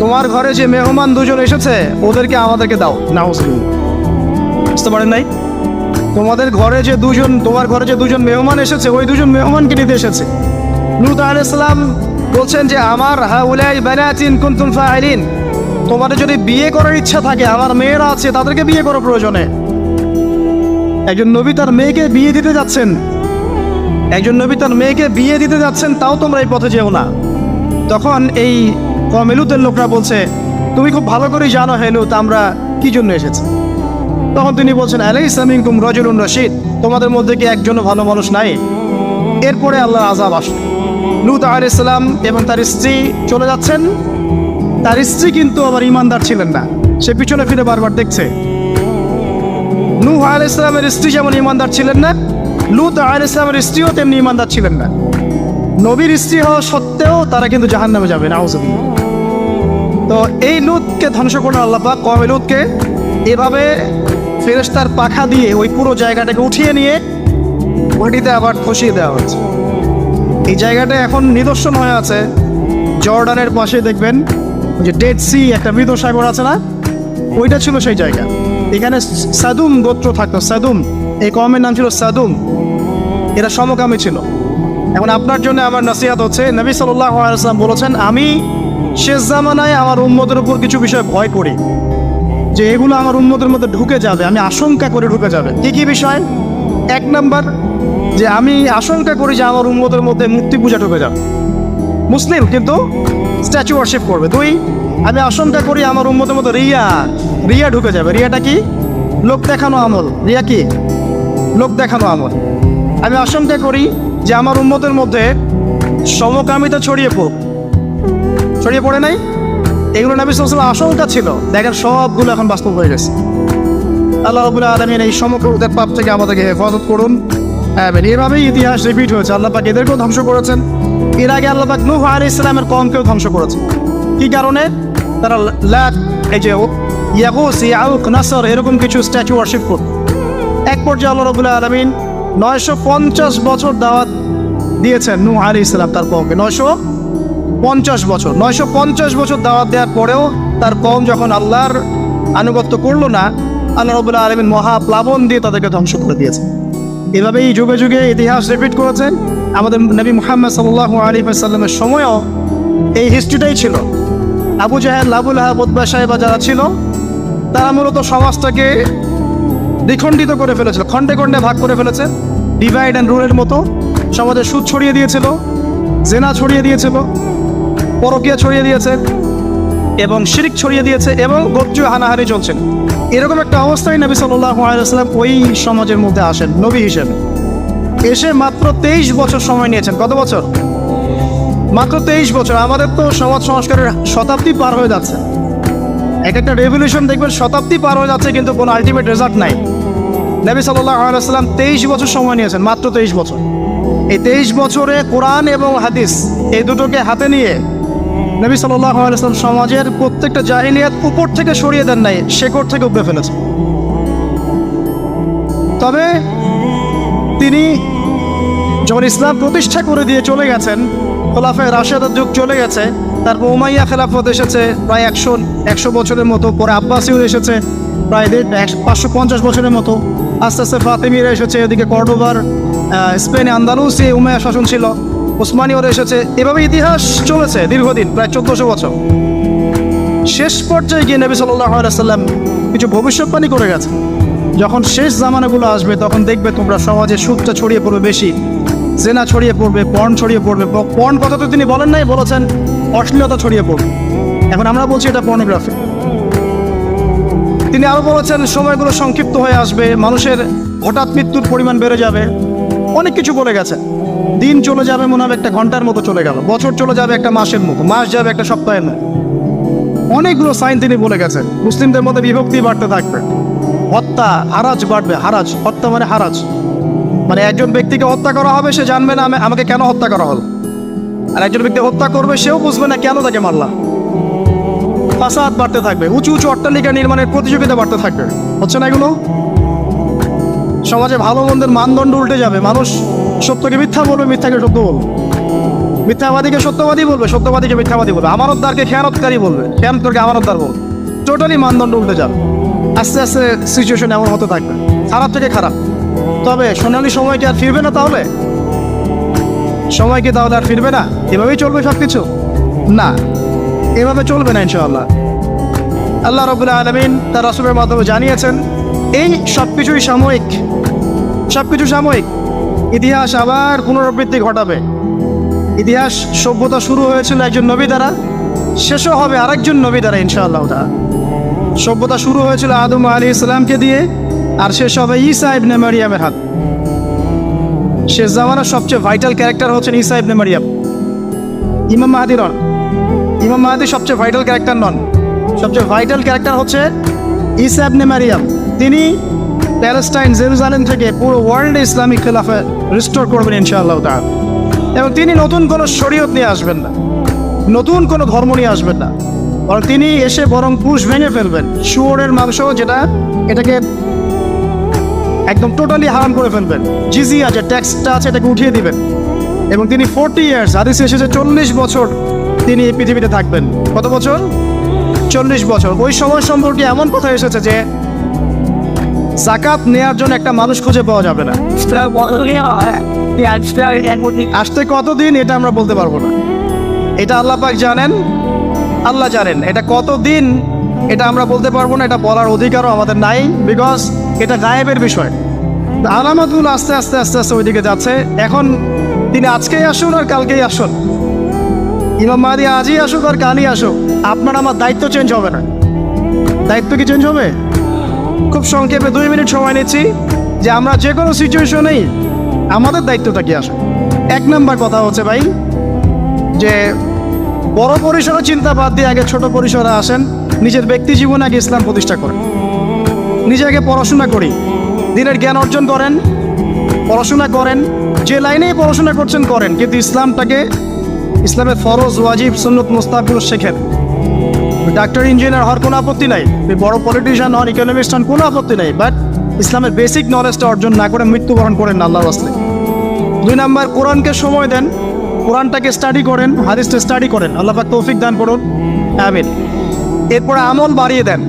S1: তোমার ঘরে যে মেহমান দুজন এসেছে ওদেরকে আমাদেরকে দাও। নাউজুবিল্লাহ, বুঝতে পারেন নাই? তোমার ঘরে যে দুজন মেহমান এসেছে, ওই দুজন মেহমানকে নিতে এসেছে। লূত আলাইহিস সালাম বলছেন যে আমার হাউলাই বানাতিন কুনতুম ফাইলিন, তোমাদের যদি বিয়ে করার ইচ্ছা থাকে, আমার মেয়েরা আছে, তাদেরকে বিয়ে করো প্রয়োজনে। একজন নবী তার মেয়েকে বিয়ে দিতে যাচ্ছেন, তাও তোমরা এই পথে যেও না। তখন এই কওমে লূতের লোকরা বলছে, তুমি খুব ভালো করেই জানো হে লূত আমরা কি জন্য এসেছি। তখন তিনি বলছেন, আলাইসা মিনকুম রাজুলুন রাশীদ, তোমাদের মধ্যে কি একজনও ভালো মানুষ নাই? এরপরে আল্লাহর আযাব আসবে। লূত আলাইহিস সালাম এবং তার স্ত্রী চলে যাচ্ছেন। তার স্ত্রী কিন্তু আবার ইমানদার ছিলেন না, সে পিছনে ফিরে বারবার দেখছে। নূহ আলাইহিস সালামের স্ত্রী যেমন ইমানদার ছিলেন না, লূত আলাইহিস সালামের স্ত্রীও তেমনি ইমানদার ছিলেন না। নবীর স্ত্রী হওয়া সত্ত্বেও তারা কিন্তু জাহান্নামে যাবে, নাউযুবিল্লাহ। তো এই লূতকে ধ্বংস করলেন আল্লাহ পাক। কওমে লূতকে এভাবে ফেরেশতার পাখা দিয়ে ওই পুরো জায়গাটাকে উঠিয়ে নিয়ে মাটিতে আবার ধসিয়ে দেওয়া হচ্ছে। এই জায়গাটা এখন নিদর্শন হয়ে আছে। জর্ডানের পাশে দেখবেন যে ডেড সি, একটা মৃত সাগর আছে না, ওইটা ছিল সেই জায়গা। এখানে সাদুম গোত্র থাকতো। সাদুম, এই কওমের নাম ছিল সাদুম। এরা সমকামী ছিল। এখন আপনার জন্য আমার নসিহত হচ্ছে, নবী সাল্লাল্লাহু আলাইহি ওয়াসাল্লাম বলেছেন, আমি শেষ জামানায় আমার উম্মতের উপর কিছু বিষয় ভয় করি, যে এগুলো আমার উম্মতের মধ্যে ঢুকে যাবে, আমি আশঙ্কা করে ঢুকে যাবে। কি কি বিষয়? এক নাম্বার, যে আমি আশঙ্কা করি যে আমার উম্মতের মধ্যে মূর্তি পূজা ঢুকে যাবে, মুসলিম কিন্তু স্ট্যাচু ওয়ার্শিপ করবে। দুই, আমি আশঙ্কা করি আমার উম্মতের মধ্যে রিয়া ঢুকে যাবে। রিয়াটা কি? লোক দেখানো আমল। রিয়া কি? লোক দেখানো আমল। আমি আশঙ্কা করি যে আমার উম্মতের মধ্যে সমকামিতা ছড়িয়ে পড়ে নাই। এগুলো নবী সাল্লাল্লাহু আলাইহি ওয়াসাল্লাম আশঙ্কা ছিল। দেখেন সবগুলো এখন বাস্তব হয়ে গেছে। আল্লাহ রাব্বুল আলামিন এই সমকামিতার পাপ থেকে আমাদেরকে হেফাজত করুন। এভাবেই ইতিহাস রিপিট হয়েছে। আল্লাহ পাক এদেরকেও ধ্বংস করেছেন। এর আগে আল্লাহ পাক নূহ আলাইহিস সালামের কওমকেও ধ্বংস করেছেন। কি কারণে? তারা এই যে ইয়াগুস, ইয়াউক, নাসর এরকম কিছু স্ট্যাচু ওয়ার্শিপ করত। এক পর্যায়ে আল্লাহ রাব্বুল আলামিন 950 বছর দাওয়াত দিয়েছেন নূহ আলাইহিস সালাম তার কওমকে। 950 বছর দাওয়াত দেওয়ার পরেও তার কওম যখন আল্লাহর আনুগত্য করলো না, আল্লাহ রাব্বুল আলামিন মহাপ্লাবন দিয়ে তাদেরকে ধ্বংস করে দিয়েছেন। এভাবেই যুগে যুগে ইতিহাস রিপিট করেছেন। আমাদের নবী মুহাম্মদ সাল্লাল্লাহু আলাইহি ওয়াসাল্লামের সময়ও এই হিস্ট্রিটাই ছিল। আবু জাহেল, আবু লাহাব, উতবা, সাইবা যারা ছিল, তারা মূলত সমাজটাকে দ্বিখণ্ডিত করে ফেলেছিল, খণ্ডে খণ্ডে ভাগ করে ফেলেছে। ডিভাইড অ্যান্ড রুলের মতো সমাজে সুদ ছড়িয়ে দিয়েছিল, জেনা ছড়িয়ে দিয়েছিল, পরকীয়া ছড়িয়ে দিয়েছে এবং শিরক ছড়িয়ে দিয়েছে এবং গোত্রীয় হানাহানি চলছেন। এরকম একটা অবস্থায় নবী সাল্লাল্লাহু আলাইহি ওয়াসাল্লাম ওই সমাজের মধ্যে আসেন নবী হিসেবে। এসে মাত্র 23 বছর সময় নিয়েছেন। কত বছর? মাত্র 23 বছর। আমাদের তো সমাজ সংস্কারের শতাব্দী পার হয়ে যাচ্ছে। একটা রেভলিউশন দেখবেন শতাব্দী পার হয়ে যাচ্ছে, কিন্তু কোনো আলটিমেট রেজাল্ট নাই। নবী সাল্লাল্লাহু আলাইহি ওয়াসাল্লাম 23 বছর সময় নিয়েছেন, মাত্র 23 বছর। এই 23 বছরে কোরআন এবং হাদিস এই দুটোকে হাতে নিয়ে নবী সাল্লাল্লাহু আলাইহি ওয়াসাল্লাম সমাজের প্রত্যেকটা জাহিলিয়াত উপর থেকে সরিয়ে দেন নাই, শেকড় থেকে উপড়ে ফেলেছেন। তবে তিনি যখন ইসলাম প্রতিষ্ঠা করে দিয়ে চলে গেছেন, খোলাফায়ে রাশেদার যুগ চলে গেছে, তারপর উমাইয়া খেলাফত এসেছে প্রায় 100 বছরের মতো, পরে আব্বাসীয় এসেছে প্রায় 550 বছরের মতো, আস্তে আস্তে ফাতেমিরা এসেছে, এদিকে কর্ডোবার, স্পেনে আন্দালুসে উমাইয়া শাসন ছিল, ওসমানীয়রা এসেছে। এভাবে ইতিহাস চলেছে দীর্ঘদিন, প্রায় 1400 বছর। শেষ পর্যায়ে গিয়ে নবী সাল্লাল্লাহু আলাইহি ওয়াসাল্লাম কিছু ভবিষ্যৎবাণী করে গেছে। যখন শেষ জামানাগুলো আসবে তখন দেখবে তোমরা সমাজে সুদটা ছড়িয়ে পড়বে বেশি, জেনা ছড়িয়ে পড়বে, পর্ন ছড়িয়ে পড়বে। পর্ন কথা তো তিনি বলেন নাই, বলেছেন অশ্লীলতা ছড়িয়ে পড়বে। এখন আমরা বলছি এটা পর্নোগ্রাফি। তিনি আরও বলেছেন সময়গুলো সংক্ষিপ্ত হয়ে আসবে, মানুষের হঠাৎ মৃত্যুর পরিমাণ বেড়ে যাবে, অনেক কিছু বলে গেছে। দিন চলে যাবে মনে হবে একটা ঘন্টার মতো চলে গেল, বছর চলে যাবে একটা মাসের মতো, মাস যাবে একটা সপ্তাহের মতো। অনেকগুলো সাইন তিনি বলে গেছেন। মুসলিমদের মধ্যে বিভক্তি বাড়তে থাকবে, হত্যা, হারাজ বাড়বে। হারাজ, হত্যা মানে হারাজ, মানে একজন ব্যক্তিকে হত্যা করা হবে, সে জানবে না আমাকে কেন হত্যা করা হলো, আর একজন ব্যক্তি হত্যা করবে, সেও বুঝবে না কেন তাকে মারলাম। ফাসাদ বাড়তে থাকবে, উঁচু উঁচু অট্টালিকা নির্মাণের প্রতিযোগিতা বাড়তে থাকবে। হচ্ছে না এগুলো? সমাজে ভালো মন্দের মানদণ্ড উল্টে যাবে। মানুষ সত্যকে মিথ্যা বলবে, মিথ্যাকে সত্য বলবে, মিথ্যাবাদীকে সত্যবাদী বলবে, সত্যবাদীকে মিথ্যাবাদী বলবে, আমানতদারকে খেয়ানতকারী বলবে, খেয়ানতদারকে আমানতদার বলবে। টোটালি মানদণ্ড উল্টে যাবে। আস্তে আস্তে সিচুয়েশন এমন হতে থাকবে, খারাপ থেকে খারাপ। তবে সোনালি সময় কি আর ফিরবে না? তাহলে সময় কি তাহলে আর ফিরবে না? এভাবেই চলবে সব কিছু? না, এভাবে চলবে না ইনশাআল্লাহ। আল্লাহ রাব্বুল আলামিন তার রাসূলের মাধ্যমে জানিয়েছেন এই সব কিছুই সাময়িক, সব কিছু সাময়িক। ইতিহাস আবার পুনরাবৃত্তি ঘটাবে। ইতিহাস, সভ্যতা শুরু হয়েছিল একজন নবী দ্বারা, শেষও হবে আরেকজন নবী দ্বারা ইনশাআল্লাহ তাআলা। সভ্যতা শুরু হয়েছিল আদম আলাইহিস সালামকে দিয়ে, আর শেষ হবে ঈসা ইবনে মারিয়ামের হাত। শেষ জামানার সবচেয়ে ভাইটাল ক্যারেক্টার হচ্ছেন ঈসা ইবনে মারিয়াম। ইমাম মাহাদি নন। ইমাম মাহাদি সবচেয়ে ভাইটাল ক্যারেক্টার নন। সবচেয়ে ভাইটাল ক্যারেক্টার হচ্ছে ঈসা ইবনে মারিয়াম। তিনি প্যালেস্টাইন জেরুজালেম থেকে পুরো ওয়ার্ল্ডে ইসলামিক খেলাফা রিস্টোর করবেন ইনশাআল্লাহ তাআলা। এবং তিনি নতুন কোনো শরীয়ত নিয়ে আসবেন না, নতুন কোনো ধর্ম নিয়ে আসবেন না, বরং তিনি এসে বরং ক্রুশ ভেঙে ফেলবেন। শুয়োরের মাংস যেটা, এটাকে একদম টোটালি হারাম করে ফেলবেন। জিজিয়া যে ট্যাক্সটা আছে এটাকে উঠিয়ে দিবেন। এবং তিনি 40 ইয়ার্স, হাদিসে এসেছে 40 বছর তিনি এই পৃথিবীতে থাকবেন। কত বছর? 40 বছর। ওই সময় সম্পর্কে এমন কথা এসেছে যে যাকাত নেয়ার জন্য একটা মানুষ খুঁজে পাওয়া যাবে না। আসতে কতদিন এটা আমরা বলতে পারবো না, এটা আল্লাহ পাক জানেন, আল্লাহ জানেন। এটা কতদিন এটা আমরা বলতে পারবো না, এটা বলার অধিকারও আমাদের নাই, বিকজ এটা গায়েবের বিষয়। আলামাতগুলো আস্তে আস্তে আস্তে আস্তে ওইদিকে যাচ্ছে। এখন তিনি আজকেই আসুন আর কালকেই আসুন, ইমাম মাহদি আজই আসুক আর কালই আসুক, আপনার আমার দায়িত্ব চেঞ্জ হবে না। দায়িত্ব কি চেঞ্জ হবে? খুব সংক্ষেপে 2 মিনিট সময় নিচ্ছি যে আমরা যে কোনো সিচুয়েশনেই আমাদের দায়িত্বটা কি আসে। 1 নম্বর কথা হচ্ছে ভাই যে বড় পরিসরে চিন্তা বাদ দিয়ে আগে ছোট পরিসরে আসেন। নিজের ব্যক্তি জীবনে আগে ইসলাম প্রতিষ্ঠা করেন। নিজে আগে পড়াশোনা করি, দিনের জ্ঞান অর্জন করেন, পড়াশোনা করেন, যে লাইনেই পড়াশোনা করছেন করেন, কিন্তু ইসলামটাকে, ইসলামের ফরজ ওয়াজিব সুন্নত মুস্তাহাবগুলো শেখেন। ডাক্তার ইঞ্জিনিয়ার হওয়ার কোনো আপত্তি নাই, বড় পলিটিশিয়ান হন, ইকোনমিস্ট হন, কোনো আপত্তি নাই, বাট ইসলামের বেসিক নলেজটা অর্জন না করে মৃত্যুবরণ করেন না আল্লাহর রাস্তায়। 2 নম্বর, কোরআনকে সময় দেন, কোরআনটাকে স্টাডি করেন, হাদিসটা স্টাডি করেন। আল্লাহ পাক তৌফিক দান করুন, আমিন। এরপরে আমল বাড়িয়ে দেন,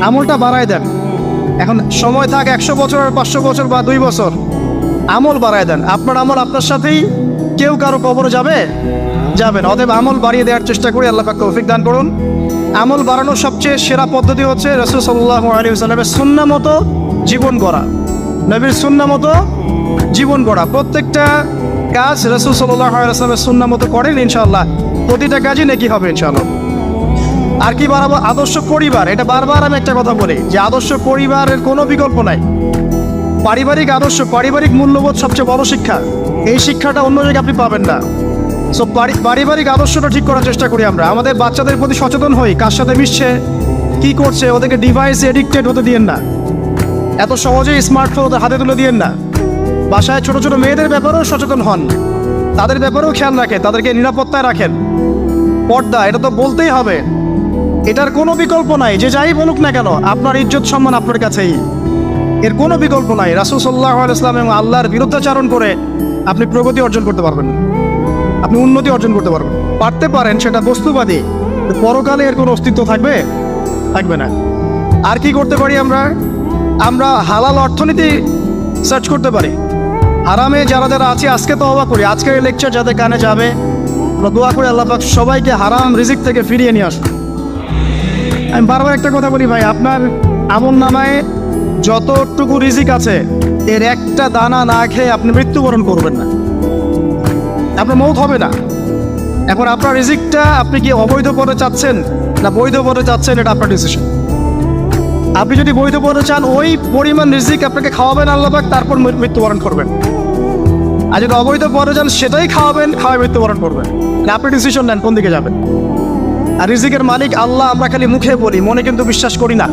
S1: আমলটা বাড়ায় দেন। এখন সময় থাক 100 বছর, 500 বছর বা 2 বছর, আমল বাড়ায় দেন। আপনার আমল আপনার সাথেই, কেউ কারো কবরে যাবে যাবেন। অতএব আমল বাড়িয়ে দেওয়ার চেষ্টা করি, আল্লাহ পাক তৌফিক দান করুন। আমল বাড়ানোর সবচেয়ে সেরা পদ্ধতি হচ্ছে রাসূল সাল্লাল্লাহু আলাইহি ওয়াসাল্লামের সুন্নাহ মতো জীবন গড়া, নবীর সুন্নাহ মতো জীবন গড়া। প্রত্যেকটা কাজ রাসূল সাল্লাল্লাহু আলাইহি ওয়াসাল্লামের সুন্নাহ মতো করেন, ইনশাআল্লাহ প্রতিটা কাজই নেকি হবে ইনশাআল্লাহ। আর কি বাড়াবো? আদর্শ পরিবার। এটা বারবার আমি একটা কথা বলি যে আদর্শ পরিবারের কোনো বিকল্প নাই। পারিবারিক আদর্শ, পারিবারিক মূল্যবোধ সবচেয়ে বড় শিক্ষা। এই শিক্ষাটা অন্য জায়গায় আপনি পাবেন না। সো পারিবারিক আদর্শটা ঠিক করার চেষ্টা করি আমরা। আমাদের বাচ্চাদের প্রতি সচেতন হই, কার সাথে মিশছে, কি করছে, ওদেরকে ডিভাইস এডিক্টেড হতে দিয়েন না। এত সহজেই স্মার্টফোন ওদের হাতে তুলে দিয়েন না। বাসায় ছোট ছোট মেয়েদের ব্যাপারেও সচেতন হন, তাদের ব্যাপারেও খেয়াল রাখেন, তাদেরকে নিরাপত্তায় রাখেন। পর্দা, এটা তো বলতেই হবে, এটার কোনো বিকল্প নাই। যে যাই বলুক না কেন, আপনার ইজ্জত সম্মান আপনার কাছেই, এর কোনো বিকল্প নাই। রাসূল সাল্লাল্লাহু আলাইহি ওয়াসাল্লাম এবং আল্লাহর বিরুদ্ধাচরণ করে আপনি প্রগতি অর্জন করতে পারবেন না, আপনি উন্নতি অর্জন করতে পারবেন। পারতে পারেন, সেটা বস্তুবাদী, পরকালে এর কোনো অস্তিত্ব থাকবে? থাকবে না। আর কি করতে পারি আমরা? আমরা হালাল অর্থনীতি সার্চ করতে পারি। হারামে যারা যারা আছে আজকে তওবা করি, আজকের এই লেকচার যাদের কানে যাবে, আমরা দোয়া করি আল্লাহ পাক সবাইকে হারাম রিজিক থেকে ফিরিয়ে নিয়ে আসুন। আমি বারবার একটা কথা বলি ভাই, আপনার আমল নামায় যতটুকু রিজিক আছে এর একটা দানা না খেয়ে আপনি মৃত্যুবরণ করবেন না, আপনার মৌত হবে না। এখন আপনার রিজিকটা আপনি কি অবৈধ পথে চাচ্ছেন না বৈধ পথে চাচ্ছেন, এটা আপনার ডিসিশন। আপনি যদি বৈধ পথে চান, ওই পরিমাণ রিজিক আপনাকে খাওয়াবেন আল্লাহ পাক, তারপর মৃত্যুবরণ করবেন। আর যদি অবৈধ পথে চান, সেটাই খাওয়াবেন, খাওয়াই মৃত্যুবরণ করবেন। আপনি ডিসিশন নেন কোন দিকে যাবেন। আর রিজিকের মালিক আল্লাহ আমরা খালি মুখে বলি, মনে কিন্তু বিশ্বাস করি না।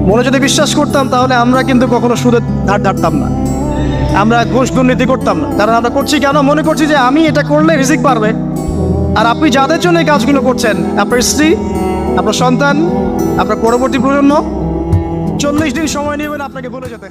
S1: মনে যদি বিশ্বাস করতাম তাহলে আমরা কিন্তু কখনো সুদের ধার ধারতাম না, আমরা ঘুষ দুর্নীতি করতাম না। কারণ আমরা করছি কেন? মনে করছি যে আমি এটা করলে রিজিক বাড়বে। আর আপনি যাদের জন্য এই কাজগুলো করছেন, আপনার স্ত্রী, আপনার সন্তান, আপনার পরবর্তী প্রজন্ম, 40 দিন সময় নেবেন আপনাকে বলে যেতে।